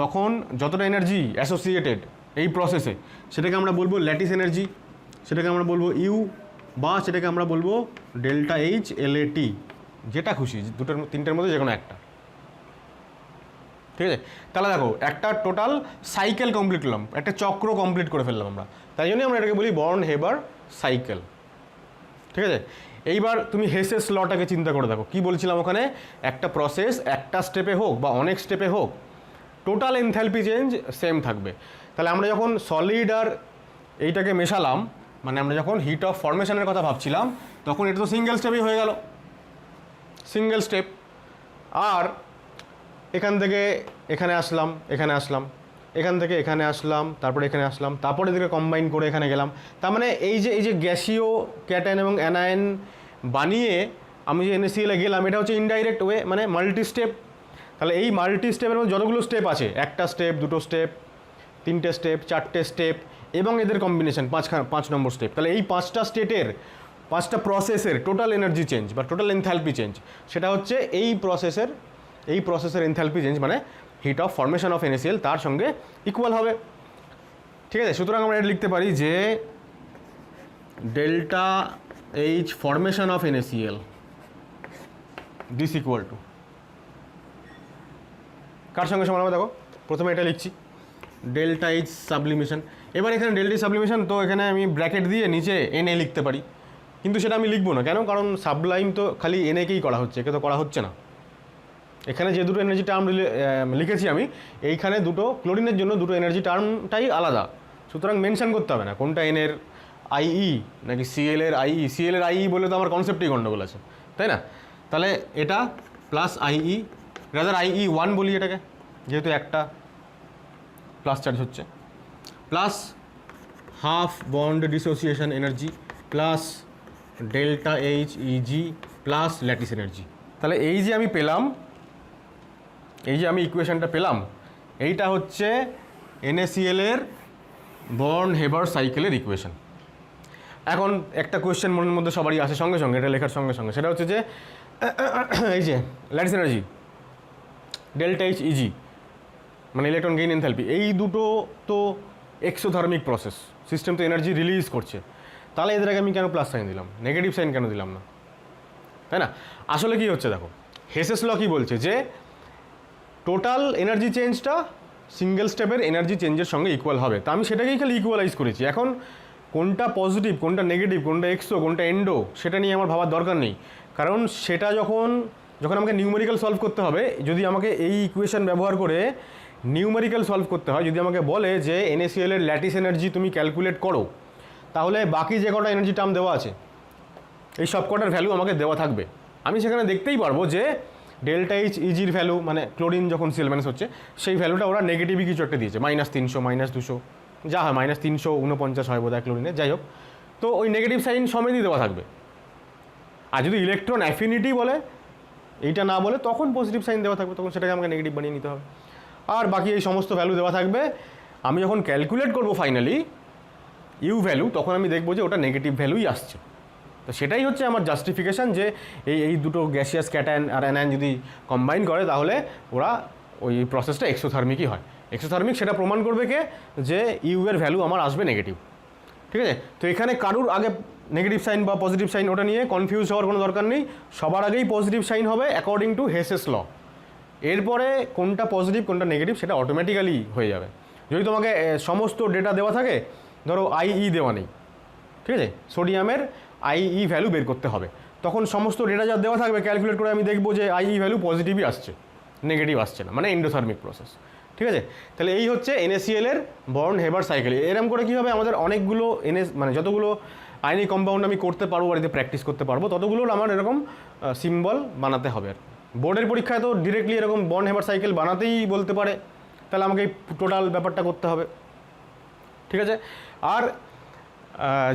তখন যতটা এনার্জি অ্যাসোসিয়েটেড এই প্রসেসে সেটাকে আমরা বলবো ল্যাটিস এনার্জি, সেটাকে আমরা বলবো ইউ, বা সেটাকে আমরা বলবো ডেল্টা H LAT, যেটা খুশি, তিনটের মধ্যে যে কোনো একটা, ঠিক আছে। তাহলে দেখো একটা টোটাল সাইকেল কমপ্লিট করলাম, একটা চক্র কমপ্লিট করে ফেললাম আমরা, তাই জন্যই আমরা এটাকে বলি বর্ন হেবার সাইকেল, ঠিক আছে। এইবার তুমি হেসেস লটাকে চিন্তা করে দেখো, কি বলছিলাম ওখানে, একটা প্রসেস একটা স্টেপে হোক বা অনেক স্টেপে হোক টোটাল এনথ্যালপি চেঞ্জ সেম থাকবে। তাহলে আমরা যখন সলিড আর এইটাকে মেশালাম, মানে আমরা যখন হিট অফ ফর্মেশনের কথা ভাবছিলাম তখন এটা তো সিঙ্গেল স্টেপেই হয়ে গেল, সিঙ্গেল স্টেপ। আর এখান থেকে এখানে আসলাম, এখান থেকে এখানে আসলাম, তারপরে এখানে আসলাম, তারপরে এদিকে কম্বাইন করে এখানে গেলাম। তার মানে এই যে গ্যাসীয় ক্যাটায়ন এবং অ্যানায়ন বানিয়ে আমি যে NaCl-এ গেলাম, এটা হচ্ছে ইনডাইরেক্ট ওয়ে, মানে মাল্টি স্টেপ। তাহলে এই মাল্টি স্টেপের মধ্যে যতগুলো স্টেপ আছে, একটা স্টেপ, দুটো স্টেপ, তিনটে স্টেপ, চারটে স্টেপ এবং এদের কম্বিনেশন 5 নম্বর স্টেপ। তাহলে এই 5টা স্টেটের 5টা প্রসেসের টোটাল এনার্জি চেঞ্জ বা টোটাল এনথ্যালপি চেঞ্জ সেটা হচ্ছে এই প্রসেসের এনথ্যালপি চেঞ্জ, মানে hit of formation of NaCl তার সঙ্গে ইকুয়াল হবে, ঠিক আছে। সুতরাং আমরা এটা লিখতে পারি যে delta H formation of NaCl this equal to কার সঙ্গে সমান হবে, দেখো প্রথমে এটা লিখছি ডেল্টা H সাবলিমেশন। এবার এখানে ডেল্টা H সাবলিমেশন, তো এখানে আমি ব্র্যাকেট দিয়ে নিচে Na লিখতে পারি, কিন্তু সেটা আমি লিখবো না, কেন, কারণ সাবলাইম তো খালি Na-কেই করা হচ্ছে, একে তো করা হচ্ছে না। এখানে যে দুটো এনার্জি টার্ম লিখেছি আমি, এইখানে দুটো ক্লোরিনের জন্য দুটো এনার্জি টার্মটাই আলাদা, সুতরাং মেনশন করতে হবে না কোনটা N-এর IE নাকি Cl-এর IE। Cl-এর IE বলে তো আমার কনসেপ্টেই গণ্ডগোল আছে, তাই না। তাহলে এটা প্লাস IE, রাদার IE1 বলি এটাকে, যেহেতু একটা প্লাস চার্জ হচ্ছে, plus half bond dissociation energy plus delta H easy plus lattice energy. তাহলে এই যে আমি পেলাম, এই যে আমি ইকুয়েশনটা পেলাম, এইটা হচ্ছে NaCl এর বর্ন হেবার সাইকেলের ইকুয়েশন। এখন একটা কোয়েশ্চেন মনের মধ্যে সবারই আসে সঙ্গে সঙ্গে, এটা লেখার সঙ্গে সঙ্গে, সেটা হচ্ছে যে এই যে lattice energy delta H easy মানে ইলেকট্রন গেইন এনথালপি, এই দুটো তো এক্সোথার্মিক প্রসেস, সিস্টেম তো এনার্জি রিলিজ করছে, তাহলে এদের আগে আমি কেন প্লাস সাইন দিলাম, নেগেটিভ সাইন কেন দিলাম না, তাই না? আসলে কি হচ্ছে দেখো, হেসেস ল কি বলছে যে টোটাল এনার্জি চেঞ্জটা সিঙ্গেল স্টেপের এনার্জি চেঞ্জের সঙ্গে ইকুয়াল হবে, তা আমি সেটাকেই খালি ইকুয়ালাইজ করেছি। এখন কোনটা পজিটিভ, কোনটা নেগেটিভ, কোনটা এক্সো, কোনটা এন্ডো, সেটা নিয়ে আমার ভাবার দরকার নেই, কারণ সেটা যখন আমাকে নিউমেরিক্যাল সলভ করতে হবে, যদি আমাকে এই ইকুয়েশন ব্যবহার করে নিউমেরিক্যাল সলভ করতে হয়, যদি আমাকে বলে যে NaCl এর ল্যাটিস এনার্জি তুমি ক্যালকুলেট করো, তাহলে বাকি যে কটা এনার্জি টার্ম দেওয়া আছে এই সব কটার ভ্যালু আমাকে দেওয়া থাকবে। আমি সেখানে দেখতেই পারবো যে ডেল্টা এইচ ইজির ভ্যালু মানে ক্লোরিন যখন সিএল মাইনাস হচ্ছে সেই ভ্যালুটা ওরা নেগেটিভই কিছু একটা দিয়েছে, -300 -200 যা হয়, -349 হয় বোধহয় ক্লোরিনে, যাই হোক, তো ওই নেগেটিভ সাইন সমেতই দেওয়া থাকবে। আর যদি ইলেকট্রন অ্যাফিনিটি বলে, এইটা না বলে, তখন পজিটিভ সাইন দেওয়া থাকবে, তখন সেটাকে আমাকে নেগেটিভ বানিয়ে নিতে হবে। আর বাকি এই সমস্ত ভ্যালু দেওয়া থাকবে। আমি যখন ক্যালকুলেট করবো ফাইনালি ইউ ভ্যালু, তখন আমি দেখবো যে ওটা নেগেটিভ ভ্যালুই আসছে। তো সেটাই হচ্ছে আমার জাস্টিফিকেশান যে এই দুটো গ্যাসিয়াস ক্যাটায়ন আর অ্যানায়ন যদি কম্বাইন করে, তাহলে ওরা ওই প্রসেসটা এক্সোথার্মিকই হয়। এক্সোথার্মিক সেটা প্রমাণ করবে কে, যে ইউ এর ভ্যালু আমার আসবে নেগেটিভ, ঠিক আছে? তো এখানে কারুর আগে নেগেটিভ সাইন বা পজিটিভ সাইন ওটা নিয়ে কনফিউজ হওয়ার কোনো দরকার নেই, সবার আগেই পজিটিভ সাইন হবে অ্যাকর্ডিং টু হেসেস ল। এরপরে কোনটা পজিটিভ কোনটা নেগেটিভ সেটা অটোমেটিক্যালি হয়ে যাবে। যদি তোমাকে সমস্ত ডেটা দেওয়া থাকে, ধরো IE দেওয়া নেই, ঠিক আছে, সোডিয়ামের IE ভ্যালু বের করতে হবে, তখন সমস্ত ডেটা যা দেওয়া থাকবে ক্যালকুলেট করে আমি দেখবো যে IE ভ্যালু পজিটিভই আসছে, নেগেটিভ আসছে না, মানে এন্ডোথার্মিক প্রসেস, ঠিক আছে? তাহলে এই হচ্ছে NaCl এর বর্ন হেবার সাইকেল। এরম করে কী হবে, আমাদের অনেকগুলো মানে যতগুলো আয়নিক কম্পাউন্ড আমি করতে পারবো, বাড়িতে প্র্যাকটিস করতে পারবো, ততগুলোর আমার এরকম সিম্বল বানাতে হবে। আর বোর্ডের পরীক্ষায় তো ডিরেক্টলি এরকম বর্ন হেবার সাইকেল বানাতেই বলতে পারে, তাহলে আমাকে এই টোটাল ব্যাপারটা করতে হবে, ঠিক আছে? আর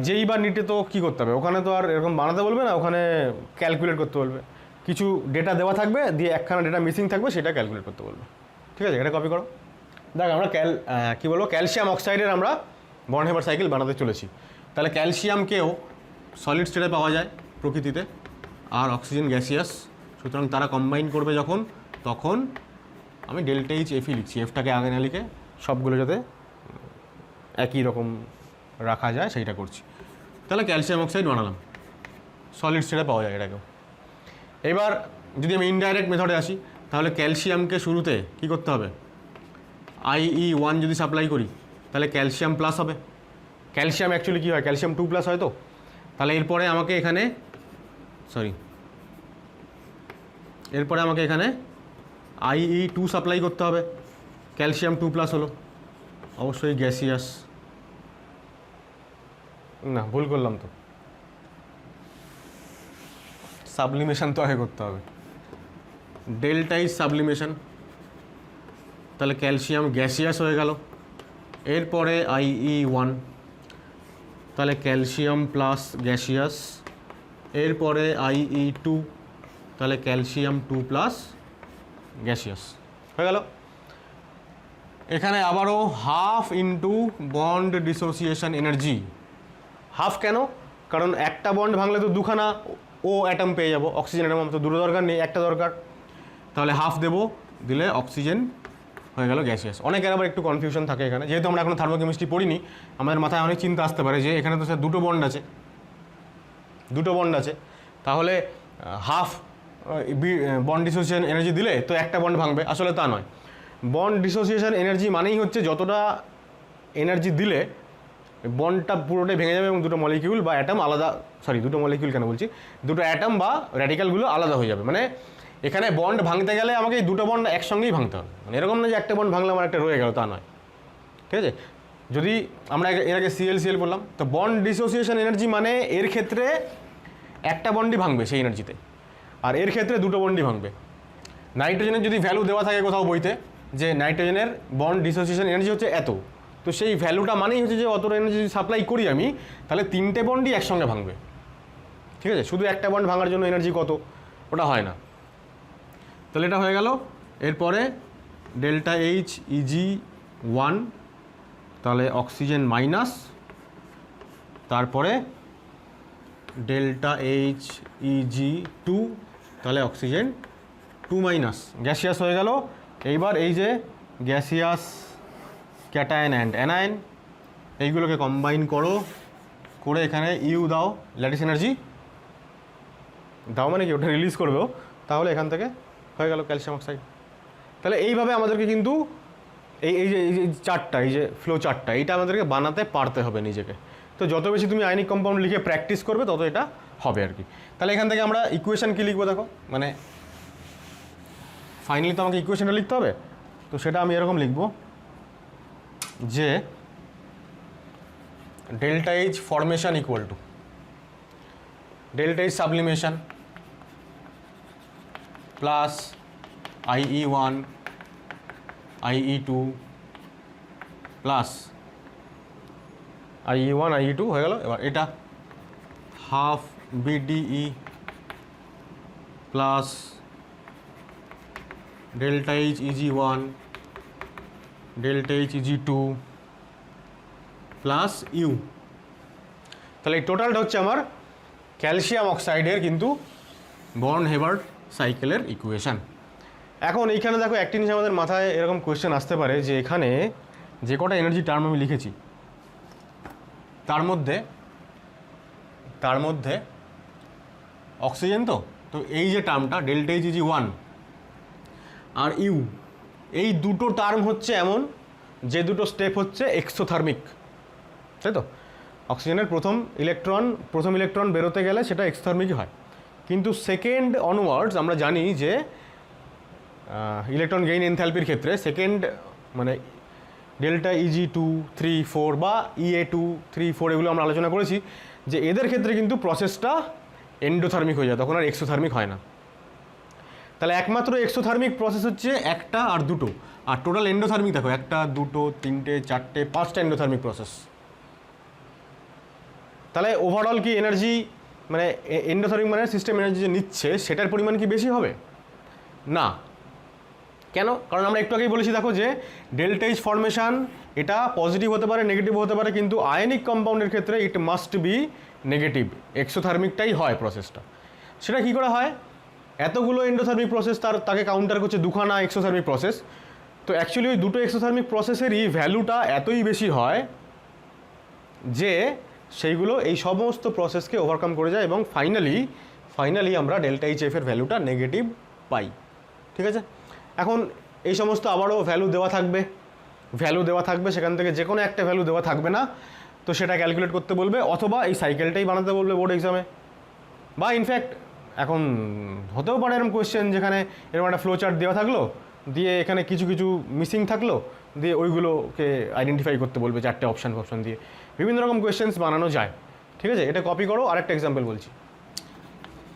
যেই বা নিটে তো কী করতে হবে, ওখানে তো আর এরকম বানাতে বলবে না, ওখানে ক্যালকুলেট করতে বলবে, কিছু ডেটা দেওয়া থাকবে, দিয়ে একখানা ডেটা মিসিং থাকবে, সেটা ক্যালকুলেট করতে বলবে, ঠিক আছে? এটা কপি করো। দেখ আমরা কী বলবো, ক্যালসিয়াম অক্সাইডের আমরা বর্ন হেবার সাইকেল বানাতে চলেছি। তাহলে ক্যালসিয়ামকেও সলিড স্টেটে পাওয়া যায় প্রকৃতিতে, আর অক্সিজেন গ্যাসিয়াস, সুতরাং তারা কম্বাইন করবে যখন, তখন আমি ডেল্টা এইচ এফই লিখছি, এফটাকে আগে না লিখে সবগুলো যাতে একই রকম রাখা যায় সেইটা করছি। তাহলে ক্যালসিয়াম অক্সাইড বানালাম, সলিড স্টেটে পাওয়া যায় এটাকেও। এবার যদি আমি ইনডাইরেক্ট মেথডে আসি, তাহলে ক্যালসিয়ামকে শুরুতে কী করতে হবে, IE1 যদি সাপ্লাই করি, তাহলে ক্যালসিয়াম প্লাস হবে। ক্যালসিয়াম অ্যাকচুয়ালি কী হয়, ক্যালসিয়াম 2+ হয় তো, তাহলে এরপরে আমাকে এখানে IE2 সাপ্লাই করতে হবে, ক্যালসিয়াম 2+ হলো, অবশ্যই গ্যাসিয়াস, না ভুল করলাম তো, সাবলিমেশন তো আগে করতে হবে, ডেল্টা এইচ সাবলিমেশন, তাহলে ক্যালসিয়াম গ্যাসিয়াস হয়ে গেল। এরপরে IE1, তাহলে ক্যালসিয়াম প্লাস গ্যাসিয়াস, এরপরে IE2, তাহলে ক্যালসিয়াম 2+ গ্যাসিয়াস হয়ে গেল। এখানে আবারও half into bond dissociation energy. Half কেন, কারণ একটা বন্ড ভাঙলে তো দুখানা ও অ্যাটম পেয়ে যাবো, অক্সিজেন অ্যাটম তো দুটো দরকার নেই, একটা দরকার, তাহলে হাফ দেবো, দিলে অক্সিজেন হয়ে গেল গ্যাসিয়াস। অনেকের আবার একটু কনফিউশন থাকে এখানে, যেহেতু আমরা এখনো থার্মোকেমিস্ট্রি পড়িনি, আমাদের মাথায় অনেক চিন্তা আসতে পারে যে এখানে তো স্যার দুটো বন্ড আছে, তাহলে হাফ বন্ড ডিসোসিয়েশন এনার্জি দিলে তো একটা বন্ড ভাঙবে। আসলে তা নয়, বন্ড ডিসোসিয়েশন এনার্জি মানেই হচ্ছে যতটা এনার্জি দিলে বন্ডটা পুরোটাই ভেঙে যাবে এবং দুটো মলিকিউল বা অ্যাটম আলাদা, দুটো মলিকিউল কেন বলছি, দুটো অ্যাটম বা র্যাডিক্যালগুলো আলাদা হয়ে যাবে। মানে এখানে বন্ড ভাঙতে গেলে আমাকে এই দুটো বন্ড একসঙ্গেই ভাঙতে হবে, মানে এরকম না যে একটা বন্ড ভাঙলে আমার একটা রয়ে গেল, তা নয়, ঠিক আছে? যদি আমরা এর আগে CL বললাম, তো বন্ড ডিসোসিয়েশন এনার্জি মানে এর ক্ষেত্রে একটা বন্ডই ভাঙবে সেই এনার্জিতে, আর এর ক্ষেত্রে দুটো বন্ডই ভাঙবে। নাইট্রোজেনের যদি ভ্যালু দেওয়া থাকে কোথাও বইতে, যে নাইট্রোজেনের বন্ড ডিসোসিয়েশন এনার্জি হচ্ছে এত, তো সেই ভ্যালুটা মানেই হচ্ছে যে অতটা এনার্জি যদি সাপ্লাই করি আমি, তাহলে 3টে বন্ডই একসঙ্গে ভাঙবে। ঠিক আছে, শুধু একটা বন্ড ভাঙার জন্য এনার্জি কত, ওটা হয় না। তাহলে এটা হয়ে গেল। এরপরে ডেল্টা এইচ ইজি 1, তাহলে অক্সিজেন মাইনাস, তারপরে ডেল্টা এইচ ইজি 2, তাহলে অক্সিজেন 2 মাইনাস, গ্যাসিয়াস হয়ে গেল। এইবার এই যে গ্যাসিয়াস ক্যাটায়ন অ্যান্ড অ্যানায়ন, এইগুলোকে কম্বাইন করো, করে এখানে ইউ দাও, ল্যাটিস এনার্জি দাও, মানে কি ওটা রিলিজ করবে, তাহলে এখান থেকে হয়ে গেল ক্যালসিয়াম অক্সাইড। তাহলে এইভাবে আমাদেরকে কিন্তু এই যে চার্টটা, এই যে ফ্লো চার্টটা, এইটা আমাদেরকে বানাতে পারতে হবে নিজেকে। তো যত বেশি তুমি আয়নিক কম্পাউন্ড লিখে প্র্যাকটিস করবে তত এটা হবে আর কি। তাহলে এখান থেকে আমরা ইকুয়েশন কী লিখবো দেখো, মানে ফাইনালি তো আমাকে ইকুয়েশনটা লিখতে হবে, তো সেটা আমি এরকম লিখব যে delta H formation equal to delta H sublimation plus IE1 IE2 plus IE1 IE2 হয়ে গেল। এবার এটা half BDE plus delta H EG1 delta H EG2 plus U. তাহলে এই টোটালটা হচ্ছে আমার ক্যালসিয়াম অক্সাইডের কিন্তু বর্ন হেবার্ট সাইকেলের ইকুয়েশান। এখন এইখানে দেখো একটি জিনিস আমাদের মাথায় এরকম কোয়েশ্চেন আসতে পারে যে এখানে যে কটা এনার্জি টার্ম আমি লিখেছি তার মধ্যে অক্সিজেন, তো এই যে টার্মটা ডেল্টা এইচ ইজি 1 আর ইউ, এই দুটো টার্ম হচ্ছে এমন যে দুটো স্টেপ হচ্ছে এক্সোথার্মিক, তাই তো? অক্সিজেনের প্রথম ইলেকট্রন বেরোতে গেলে সেটা এক্সোথার্মিকই হয়, কিন্তু সেকেন্ড অনওয়ার্ডস আমরা জানি যে ইলেকট্রন গেইন এনথ্যালপির ক্ষেত্রে সেকেন্ড মানে ডেল্টা ইজি 2, 3, 4 বা EA2, 3, 4 এগুলো আমরা আলোচনা করেছি যে এদের ক্ষেত্রে কিন্তু প্রসেসটা এন্ডোথার্মিক হয়ে যায়, তখন আর এক্সোথার্মিক হয় না। তাহলে একমাত্র এক্সোথার্মিক প্রসেস হচ্ছে একটা আর দুটো, আর টোটাল এন্ডোথার্মিক দেখো 1, 2, 3, 4, 5টা এন্ডোথার্মিক প্রসেস। তাহলে ওভারঅল কি এনার্জি মানে এন্ডোথার্মিক মানে সিস্টেম এনার্জি যে নিচ্ছে সেটার পরিমাণ কি বেশি হবে? না। কেন? কারণ আমরা একটু আগেই বলেছি দেখো যে ডেল্টা এইচ ফরমেশন এটা পজিটিভ হতে পারে, নেগেটিভ হতে পারে, কিন্তু আয়নিক কম্পাউন্ডের ক্ষেত্রে ইট মাস্ট বি নেগেটিভ, এক্সোথার্মিকটাই হয় প্রসেসটা। সেটা কী করে হয়? এতগুলো এন্ডোথার্মিক প্রসেস তাকে কাউন্টার করছে দুখানা এক্সোথার্মিক প্রসেস, তো অ্যাকচুয়ালি ওই দুটো এক্সোথার্মিক প্রসেসেরই ভ্যালুটা এতই বেশি হয় যে সেইগুলো এই সমস্ত প্রসেসকে ওভারকাম করে যায় এবং ফাইনালি আমরা ডেল্টা এইচ এফের ভ্যালুটা নেগেটিভ পাই। ঠিক আছে, এখন এই সমস্ত আবারও ভ্যালু দেওয়া থাকবে, সেখান থেকে যে কোনো একটা ভ্যালু দেওয়া থাকবে না, তো সেটা ক্যালকুলেট করতে বলবে, অথবা এই সাইকেলটাই বানাতে বলবে বোর্ড এক্সামে। বা ইনফ্যাক্ট এখন হতেও পারে এরকম কোয়েশ্চেন যেখানে এরকম একটা ফ্লো চার্ট দেওয়া থাকলো, দিয়ে এখানে কিছু মিসিং থাকলো, দিয়ে ওইগুলোকে আইডেন্টিফাই করতে বলবে 4টে অপশান দিয়ে। বিভিন্ন রকম কোয়েশ্চেন্স বানানো যায়। ঠিক আছে, এটা কপি করো। আরেকটা এক্সাম্পল বলছি,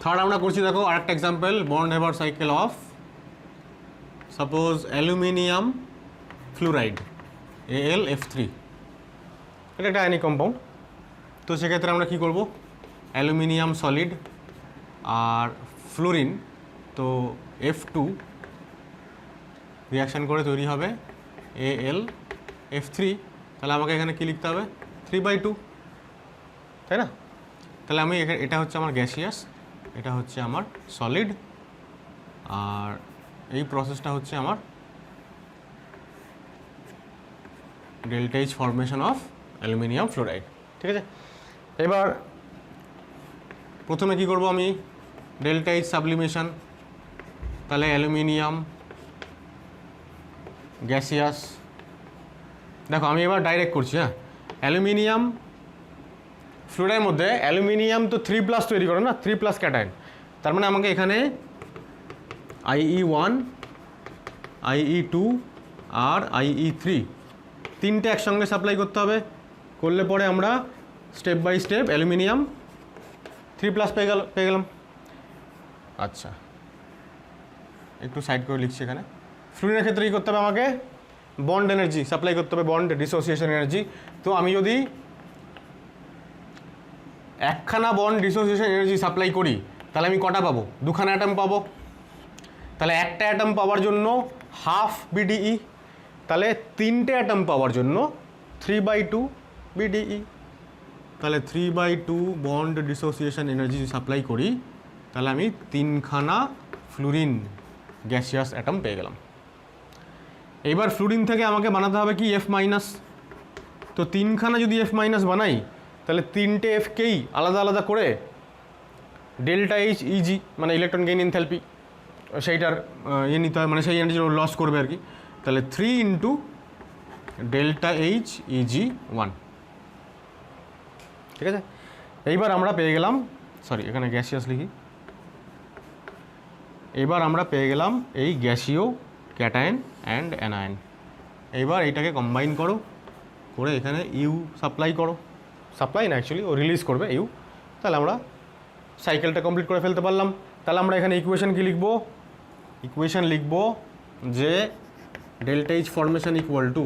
থার্ড আমরা করছি দেখো আরেকটা example, bond Haber cycle of suppose aluminium fluoride AlF3, এটা একটা আয়নিক কম্পাউন্ড। তো সেক্ষেত্রে আমরা কী করব, অ্যালুমিনিয়াম সলিড আর ফ্লোরিন, তো F2 রিয়াকশান করে তৈরি হবে AlF3। তাহলে আমাকে এখানে কী লিখতে হবে, 3/2, তাই না? তাহলে আমি এটা হচ্ছে আমার গ্যাসিয়াস, এটা হচ্ছে আমার সলিড, আর এই প্রসেসটা হচ্ছে আমার delta H formation of aluminium fluoride. ঠিক আছে, এবার প্রথমে কি করব আমি, ডেল্টা এইচ সাবলিমেশন, তাহলে অ্যালুমিনিয়াম গ্যাসিয়াস। দেখো আমি এবার ডাইরেক্ট করছি, হ্যাঁ, অ্যালুমিনিয়াম ফ্লোরাইডের মধ্যে অ্যালুমিনিয়াম তো 3+ তৈরি করে না, 3+ ক্যাটায়ন, তার মানে আমাকে এখানে IE1 IE2 আর IE3 তিনটে একসঙ্গে সাপ্লাই করতে হবে। করলে পরে আমরা স্টেপ বাই স্টেপ অ্যালুমিনিয়াম 3+ পেয়ে গেলাম। আচ্ছা, একটু সাইড করে লিখছি এখানে, ফ্লুরিনের ক্ষেত্রে কী করতে হবে আমাকে বন্ড এনার্জি সাপ্লাই করতে হবে, বন্ড ডিসোসিয়েশন এনার্জি। তো আমি যদি একখানা বন্ড ডিসোসিয়েশন এনার্জি সাপ্লাই করি তাহলে আমি কটা পাবো? দুখানা অ্যাটম পাবো। তাহলে একটা অ্যাটম পাওয়ার জন্য হাফ বিডিই, তাহলে তিনটে অ্যাটম পাওয়ার জন্য 3/2 বিডিই। তাহলে 3/2 বন্ড ডিসোসিয়েশন এনার্জি সাপ্লাই করি তাহলে আমি তিনখানা ফ্লুরিন গ্যাসিয়াস অ্যাটম পেয়ে গেলাম। এইবার ফ্লুরিন থেকে আমাকে বানাতে হবে কি F-। তো তিনখানা যদি F- বানাই তাহলে তিনটে এফকেই আলাদা আলাদা করে ডেল্টা এইচ ইজি মানে ইলেকট্রন গেইন এনথালপি সেইটার নিতে হয়, মানে সেই এনার্জি লস করবে আর কি। তাহলে 3 × ডেল্টা এইচ ইজি 1। ঠিক আছে, এইবার আমরা পেয়ে গেলাম, সরি এখানে গ্যাসিয়াস লিখি, এবার আমরা পেয়ে গেলাম এই গ্যাসীয় ক্যাটায়ন অ্যান্ড অ্যানায়ন। এইবার এইটাকে কম্বাইন করো, করে এখানে ইউ সাপ্লাই করো, সাপ্লাই না অ্যাকচুয়ালি ও রিলিজ করবে ইউ। তাহলে আমরা সাইকেলটা কমপ্লিট করে ফেলতে পারলাম। তাহলে আমরা এখানে ইকুয়েশন কি লিখব? ইকুয়েশন লিখব যে delta H formation equal to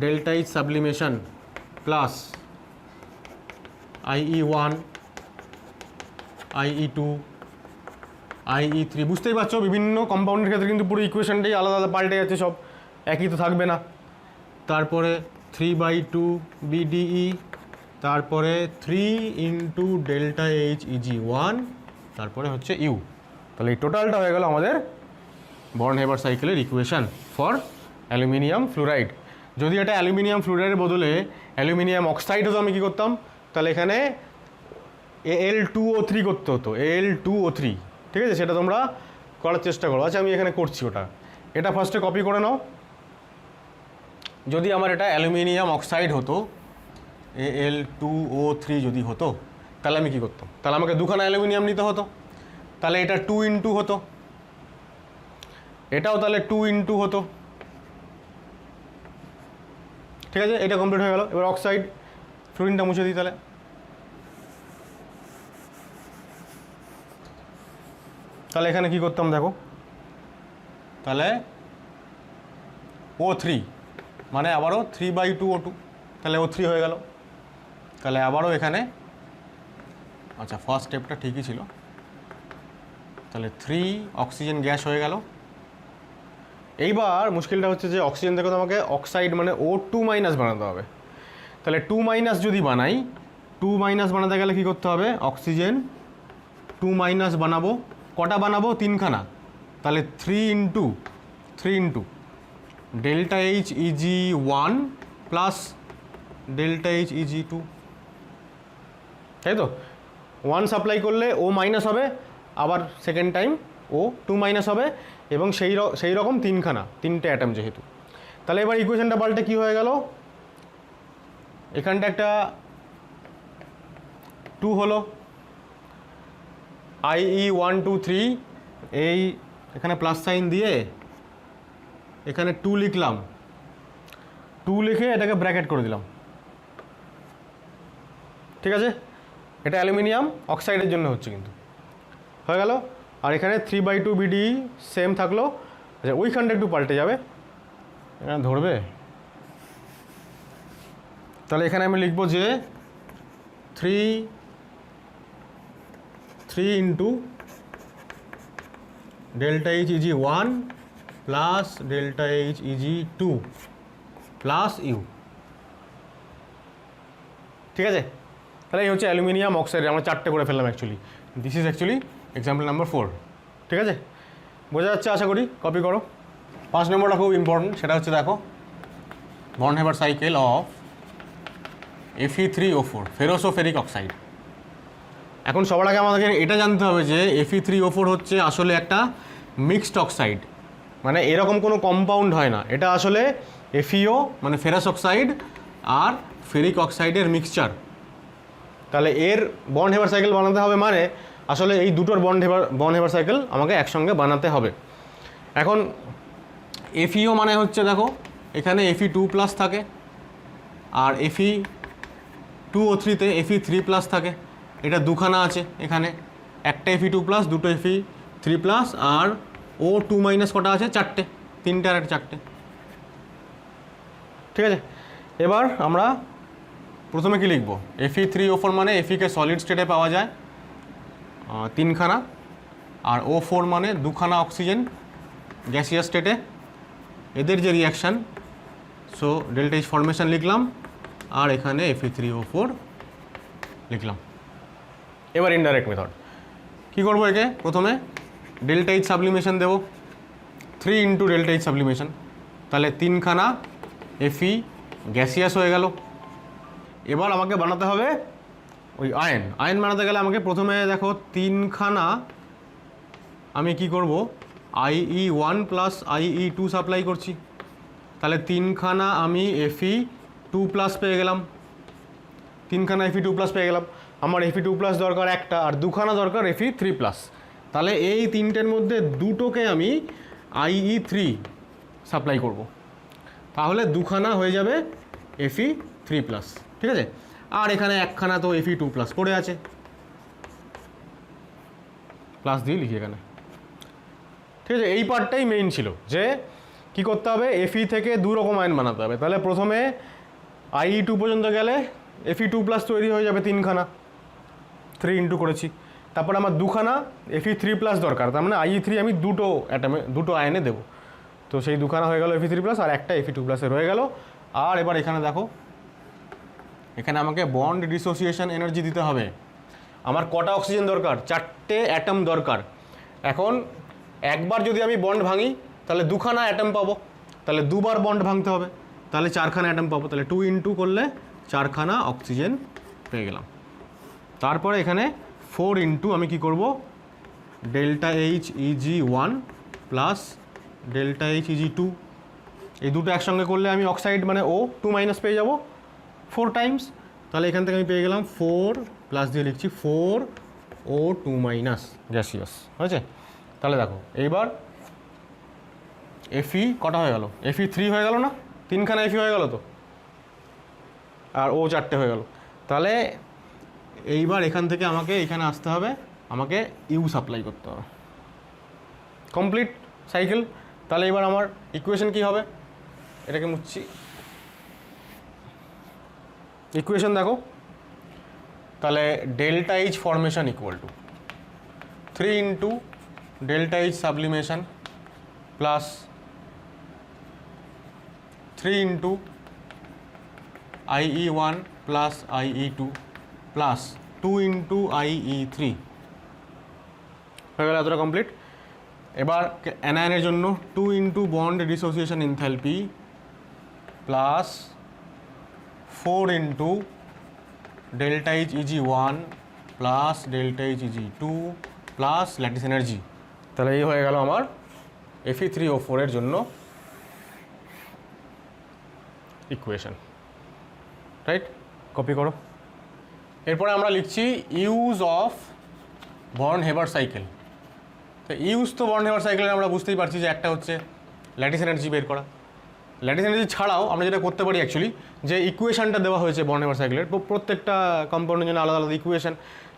delta H sublimation plus IE1 IE2 IE3। বুঝতেই পারছো বিভিন্ন কম্পাউন্ডের ক্ষেত্রে কিন্তু পুরো ইকুয়েশনটাই আলাদা আলাদা পাল্টে যাচ্ছে, সব একই তো থাকবে না। তারপরে 3/2 BDE, তারপরে 3 × ডেল্টা এইচ ইজি 1, তারপরে হচ্ছে ইউ। তাহলে এই টোটালটা হয়ে গেল আমাদের বর্ন-হেবার সাইকেলের ইকুয়েশন ফর অ্যালুমিনিয়াম ফ্লুরাইড। যদি এটা অ্যালুমিনিয়াম ফ্লুরাইডের বদলে অ্যালুমিনিয়াম অক্সাইড হতো আমি কী করতাম? তাহলে এখানে Al2O3 করতে হতো, Al2O3। ঠিক আছে, সেটা তোমরা করার চেষ্টা করো। আচ্ছা আমি এখানে করছি ওটা, এটা ফার্স্টে কপি করে নাও। যদি আমার এটা অ্যালুমিনিয়াম অক্সাইড হতো, Al2O3 যদি হতো তাহলে আমি কী করতাম? তাহলে আমাকে দুখানা অ্যালুমিনিয়াম নিতে হতো, তাহলে এটা 2 × হতো, এটাও তাহলে 2 × হতো। ঠিক আছে, এটা কমপ্লিট হয়ে গেল। এবার অক্সাইড, ফ্লুরিনটা মুছে দিই তাহলে। তাহলে এখানে কী করতাম দেখো, তাহলে O3 মানে আবারও 3/2 O2, তাহলে O3 হয়ে গেল। তাহলে আবারও এখানে, আচ্ছা ফার্স্ট স্টেপটা ঠিকই ছিল, তাহলে 3 অক্সিজেন গ্যাস হয়ে গেল। এইবার মুশকিলটা হচ্ছে যে অক্সিজেন থেকে তো আমাকে অক্সাইড মানে O2- বানাতে হবে। তাহলে 2- যদি বানাই, 2- বানাতে গেলে কী করতে হবে? অক্সিজেন 2- বানাবো, কটা বানাবো? তিনখানা। তাহলে 3 × delta H easy 1 plus delta H EG 2, তাই তো? 1 সাপ্লাই করলে O- হবে, আবার সেকেন্ড টাইম O2- হবে, এবং সেই রকম তিনটে অ্যাটম যেহেতু। তাহলে এবার ইকুয়েশনটা পাল্টে কী হয়ে গেল? এখানটা একটা 2 হলো, IE1 2 3, এই এখানে প্লাস সাইন দিয়ে এখানে 2 লিখলাম, 2 লিখে এটাকে ব্র্যাকেট করে দিলাম। ঠিক আছে, এটা অ্যালুমিনিয়াম অক্সাইডের জন্য হচ্ছে কিন্তু, হয়ে গেল। আর এখানে 3/2 BDE সেম থাকলো। আচ্ছা ওইখানটা একটু পাল্টে যাবে, এখানে ধরবে। তাহলে এখানে আমি লিখবো যে 3 × delta H easy 1 plus delta H EG 2 plus U. ঠিক আছে, তাহলে এই হচ্ছে অ্যালুমিনিয়াম অক্সাইড। আমরা 4টে করে ফেললাম actually. This is actually example number 4। ঠিক আছে, বোঝা যাচ্ছে আশা করি? কপি করো। 5 নম্বরটা খুব ইম্পর্টেন্ট, সেটা হচ্ছে দেখো Born Haber cycle of Fe3O4 ferroso ferric oxide. এখন সবার আগে আমাদেরকে এটা জানতে হবে যে Fe3O4 হচ্ছে আসলে একটা মিক্সড অক্সাইড, মানে এরকম কোনো কম্পাউন্ড হয় না। এটা আসলে FeO মানে ফেরাস অক্সাইড আর ফেরিক অক্সাইডের মিক্সচার। তাহলে এর বন্ড-হেবার সাইকেল বানাতে হবে, মানে আসলে এই দুটোর বন্ড-হেবার সাইকেল আমাকে একসঙ্গে বানাতে হবে। এখন FeO মানে হচ্ছে দেখো এখানে Fe2+ থাকে, আর Fe2O3-তে Fe3+ থাকে। এটা দুখানা আছে, এখানে একটা Fe2+, দুটো Fe3+, আর ও টু মাইনাস কটা আছে, চারটে, তিনটে আর একটা চারটে। ঠিক আছে, এবার আমরা প্রথমে কি লিখবো, Fe3O4 মানে Fe-কে সলিড স্টেটে পাওয়া যায় তিনখানা, আর O4 মানে দুখানা অক্সিজেন গ্যাসিয়াস স্টেটে, এদের যে reaction, so delta H formation লিখলাম, আর এখানে Fe3O4 লিখলাম। এবার ইনডাইরেক্ট মেথড কী করবো, একে প্রথমে ডেল্টা এইচ সাবলিমেশন দেবো, 3 ইন্টু ডেল্টা এইচ সাবলিমেশন, তাহলে তিনখানা Fe গ্যাসিয়াস হয়ে গেল। এবার আমাকে বানাতে হবে ওই আয়ন বানাতে গেলে আমাকে প্রথমে দেখো তিনখানা আমি কি করব, IE1 প্লাস IE2 সাপ্লাই করছি, তাহলে তিনখানা আমি Fe2 প্লাস পেয়ে গেলাম, তিনখানা Fe2 প্লাস পেয়ে গেলাম। আমার Fe2 প্লাস দরকার একটা, আর দুখানা দরকার Fe3 প্লাস, তাহলে এই তিনটের মধ্যে দুটোকে আমি IE3 সাপ্লাই করব, তাহলে দুখানা হয়ে যাবে Fe3 প্লাস। ঠিক আছে, আর এখানে একখানা তো Fe2 প্লাস পড়ে আছে, প্লাস দিয়ে লিখি এখানে। ঠিক আছে, এই পার্টটাই মেইন ছিল, যে কি করতে হবে, Fe থেকে দু রকম আয়ন বানাতে হবে। তাহলে প্রথমে IE2 পর্যন্ত গেলে Fe2 প্লাস তৈরি হয়ে যাবে তিনখানা, 3 ইন্টু করেছি। তারপর আমার দুখানা Fe3 প্লাস দরকার, তার মানে IE3 আমি দুটো আয়নে দেবো, তো সেই দুখানা হয়ে গেল Fe3 প্লাস, আর একটা Fe2 প্লাসে রয়ে গেল। আর এবার এখানে দেখো, এখানে আমাকে বন্ড ডিসোসিয়েশন এনার্জি দিতে হবে। আমার কটা অক্সিজেন দরকার, চারটে অ্যাটম দরকার। এখন একবার যদি আমি বন্ড ভাঙি তাহলে দুখানা অ্যাটম পাবো, তাহলে দুবার বন্ড ভাঙতে হবে, তাহলে চারখানা অ্যাটম পাবো, তাহলে 2 ইন্টু করলে চারখানা অক্সিজেন পেয়ে গেলাম। তারপরে এখানে 4 ইন্টু আমি কি করব, delta H Eg1 plus delta H Eg2, এই দুটো একসঙ্গে করলে আমি অক্সাইড মানে O2 মাইনাস পেয়ে যাব 4 টাইমস, তাহলে এখান থেকে আমি পেয়ে গেলাম 4 প্লাস দিয়ে লিখছি 4O2 মাইনাস গ্যাসিয়াস, হয়েছে। তাহলে দেখো এইবার Fe কটা হয়ে গেল, Fe3 হয়ে গেল না, তিনখানা Fe হয়ে গেল তো, আর O চারটে হয়ে গেল। তাহলে এইবার এখান থেকে আমাকে এখানে আসতে হবে, আমাকে ইউ সাপ্লাই করতে হবে, কমপ্লিট সাইকেল। তাহলে এবার আমার ইকুয়েশন কি হবে, এটাকে মুছছি। ইকুয়েশন দেখো, তাহলে delta H formation equal to 3 into delta H sublimation plus 3 into IE1 plus IE2 plus 2 into IE3 হয়ে গেল, এতটা কমপ্লিট। এবার অ্যানায়নের জন্য 2 into bond dissociation enthalpy plus 4 into delta H Eg1 plus delta H Eg2 plus lattice energy. তাহলে এই হয়ে গেল আমার Fe3O4 এর জন্য ইকুয়েশন, রাইট? কপি করো। এরপরে আমরা লিখছি use of born Haber cycle. তো ইউজ তো বর্ন হেবার সাইকেলের আমরা বুঝতেই পারছি যে একটা হচ্ছে ল্যাটিস এনার্জি বের করা। ল্যাটিস এনার্জি ছাড়াও আমরা যেটা করতে পারি অ্যাকচুয়ালি, যে ইকুয়েশনটা দেওয়া হয়েছে বর্ন হেবার সাইকেলের, প্রত্যেকটা কম্পাউন্ডের জন্য আলাদা আলাদা ইকুয়েশন,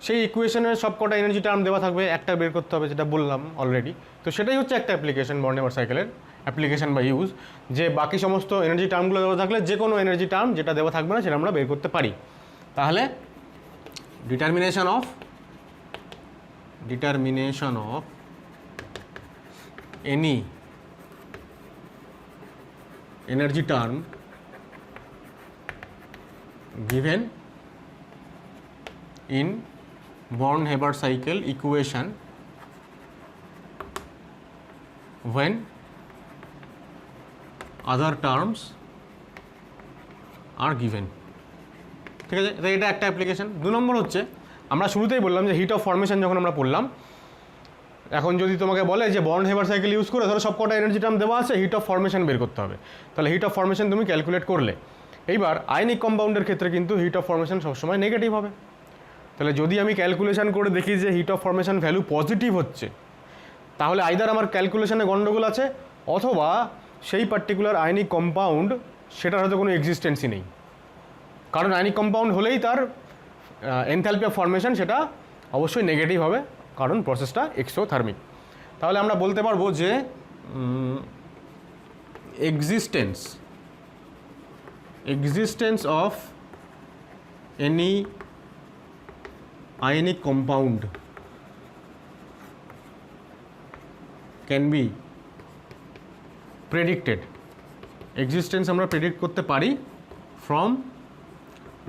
সেই ইকুয়েশনের সব কটা এনার্জি টার্ম দেওয়া থাকবে, একটা বের করতে হবে, যেটা বললাম অলরেডি। তো সেটাই হচ্ছে একটা অ্যাপ্লিকেশন বর্ন হেবার সাইকেলের, অ্যাপ্লিকেশন বা ইউজ, যে বাকি সমস্ত এনার্জি টার্মগুলো দেওয়া থাকলে যে কোনো এনার্জি টার্ম যেটা দেওয়া থাকবে না সেটা আমরা বের করতে পারি। তাহলে determination of any energy term given in Born-Haber cycle equation when other terms are given। ঠিক আছে, এটা একটা অ্যাপ্লিকেশন। 2 নম্বর হচ্ছে, আমরা শুরুতেই বললাম যে হিট অফ ফর্মেশন যখন আমরা পড়লাম, এখন যদি তোমাকে বলে যে বর্ন হেবার সাইকেল ইউজ করে ধরো সব কটা এনার্জি টার্ম দেওয়া আছে, হিট অফ ফর্মেশন বের করতে হবে, তাহলে হিট অফ ফর্মেশন তুমি ক্যালকুলেট করলে। এইবার আয়নিক কম্পাউন্ডের ক্ষেত্রে কিন্তু হিট অফ ফর্মেশন সবসময় নেগেটিভ হবে। তাহলে যদি আমি ক্যালকুলেশন করে দেখি যে heat of formation value positive হচ্ছে, তাহলে আইদার আমার ক্যালকুলেশনে গন্ডগোল আছে, অথবা সেই পার্টিকুলার আয়নিক কম্পাউন্ড সেটার হয়তো কোনো এক্সিস্টেন্সই নেই। কারণ আয়নিক কম্পাউন্ড হলেই তার এনথালপি অফ ফর্মেশন সেটা অবশ্যই নেগেটিভ হবে, কারণ প্রসেসটা এক্সোথার্মিক। তাহলে আমরা বলতে পারবো যে existence of any ionic compound can be predicted. existence আমরা predict করতে পারি from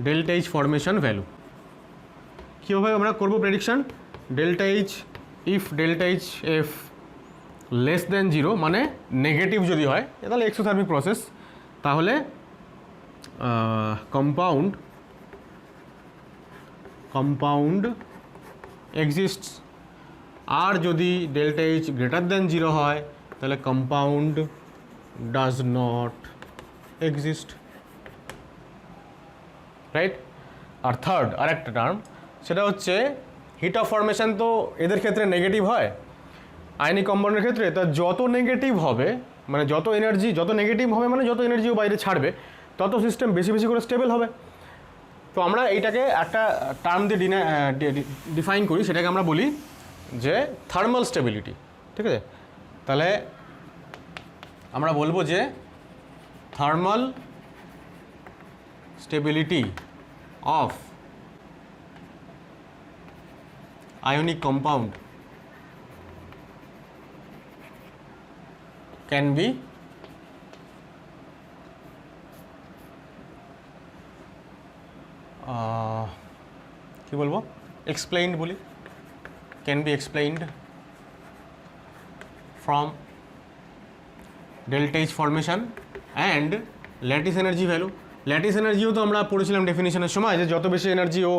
delta H formation value. কীভাবে আমরা করব prediction? Delta H, if delta H F less than 0 মানে নেগেটিভ যদি হয় তাহলে এক্সোথার্মিক প্রসেস, তাহলে কম্পাউন্ড এক্সিস্টস। আর যদি ডেল্টা এইচ গ্রেটার দেন 0 হয় তাহলে compound does not exist, right? আর থার্ড আর একটা টার্ম, সেটা হচ্ছে হিট অফ ফরমেশন। তো এদের ক্ষেত্রে নেগেটিভ হয়, আয়নিক কম্পাউন্ডের ক্ষেত্রে তা যত নেগেটিভ হবে মানে যত এনার্জি যত নেগেটিভ হবে মানে যত এনার্জিও বাইরে ছাড়বে তত সিস্টেম বেশি বেশি করে স্টেবল হবে। তো আমরা এইটাকে একটা টার্ম দিয়ে ডিফাইন করি, সেটাকে আমরা বলি যে থার্মাল স্টেবিলিটি, ঠিক আছে? তাহলে আমরা বলবো যে thermal stability of ionic compound can be কি বলবো explained বলি, can be explained from delta H formation and lattice energy value. Lattice এনার্জিও তো আমরা পড়েছিলাম ডেফিনিশনের সময় যে যত বেশি এনার্জি ও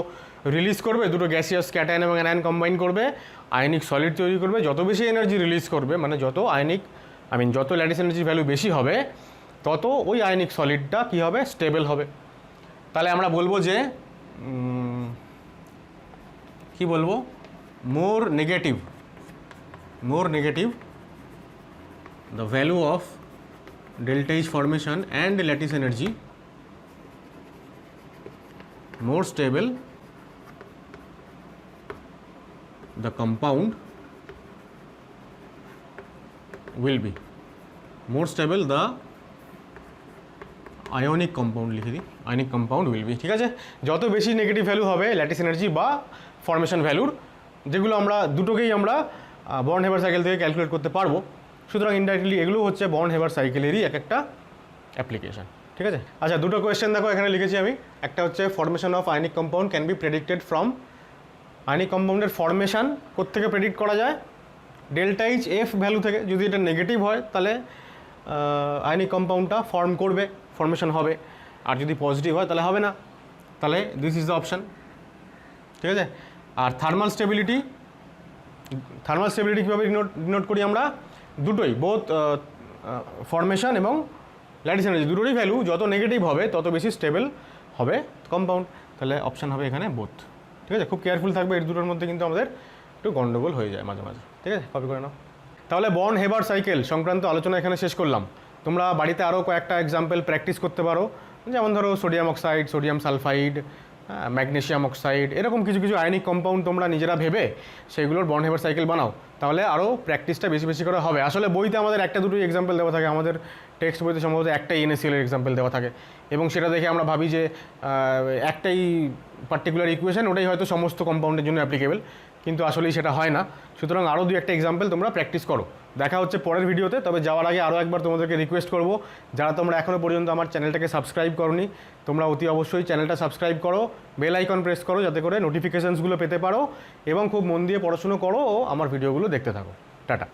রিলিজ করবে, দুটো গ্যাসিয়াস ক্যাটায়ন এবং অ্যানায়ন কম্বাইন করবে, আয়নিক সলিড তৈরি করবে, যত বেশি এনার্জি রিলিজ করবে মানে যত যত ল্যাটিস এনার্জি ভ্যালু বেশি হবে তত ওই আয়নিক সলিডটা কী হবে? স্টেবল হবে। তাহলে আমরা বলবো যে কি বলবো, মোর negative the value of delta H formation and lattice energy, more stable the compound will be, more stable the ionic compound লিখে দিই, ionic compound will be, ঠিক আছে? যত বেশি নেগেটিভ ভ্যালু হবে ল্যাটিস এনার্জি বা ফরমেশন ভ্যালুর, যেগুলো আমরা দুটোকেই আমরা বর্ন হেবার সাইকেল থেকে ক্যালকুলেট করতে পারবো, সুতরাং ইনডাইরেক্টলি এগুলো হচ্ছে বর্ন হেবার সাইকেলেরই এক একটা অ্যাপ্লিকেশন, ঠিক আছে? আচ্ছা, দুটো কোয়েশ্চেন দেখো এখানে লিখেছি আমি। একটা হচ্ছে formation of ionic compound can be predicted from, ionic কম্পাউন্ডের ফরমেশন কোত্থেকে প্রেডিক্ট করা যায়? ডেল্টা এইচ এফ ভ্যালু থেকে। যদি এটা নেগেটিভ হয় তাহলে আয়নিক কম্পাউন্ডটা ফরমেশন হবে, আর যদি পজিটিভ হয় তাহলে হবে না। তাহলে দিস ইজ দ্য অপশান, ঠিক আছে? আর থার্মাল স্টেবিলিটি কীভাবে ডিনোট করি আমরা? দুটোই, বোথ ফরমেশন এবং ল্যাটিস এনার্জি দুটোরই ভ্যালু যত নেগেটিভ হবে তত বেশি স্টেবল হবে কম্পাউন্ড। তাহলে অপশান হবে এখানে বোথ, ঠিক আছে? খুব কেয়ারফুল থাকবে, এই দুটোর মধ্যে কিন্তু আমাদের একটু গন্ডগোল হয়ে যায় মাঝে মাঝে, ঠিক আছে? কপি করে নাও। তাহলে বর্ন হেবার সাইকেল সংক্রান্ত আলোচনা এখানে শেষ করলাম। তোমরা বাড়িতে আরও কয়েকটা এক্সাম্পল প্র্যাকটিস করতে পারো, যেমন ধরো sodium oxide, sodium sulphide, magnesium oxide, এরকম কিছু কিছু আয়নিক কম্পাউন্ড তোমরা নিজেরা ভেবে সেগুলোর বর্ন হেবার সাইকেল বানাও, তাহলে আরও প্র্যাকটিসটা বেশি বেশি করে হবে। আসলে বইতে আমাদের একটা দুটোই এক্সাম্পল দেওয়া থাকে, আমাদের টেক্সট বইতে সম্ভবত একটাই NaCl এর এক্সাম্পল দেওয়া থাকে, এবং সেটা দেখে আমরা ভাবি যে একটাই পার্টিকুলার ইকুয়েশন, ওটাই হয়তো সমস্ত কম্পাউন্ডের জন্য অ্যাপ্লিকেবল, কিন্তু আসলেই সেটা হয় না। সুতরাং আরও দু একটা এক্সাম্পল তোমরা প্র্যাকটিস করো। দেখা হচ্ছে পরের ভিডিওতে। তবে যাওয়ার আগে আরও একবার তোমাদেরকে রিকোয়েস্ট করব, যারা তোমরা এখনও পর্যন্ত আমার চ্যানেলটাকে সাবস্ক্রাইব করোনি, তোমরা অতি অবশ্যই চ্যানেলটা সাবস্ক্রাইব করো, বেল আইকন প্রেস করো, যাতে করে নোটিফিকেশানসগুলো পেতে পারো এবং খুব মন দিয়ে পড়াশুনো করো ও আমার ভিডিওগুলো দেখতে থাকো। টাটা।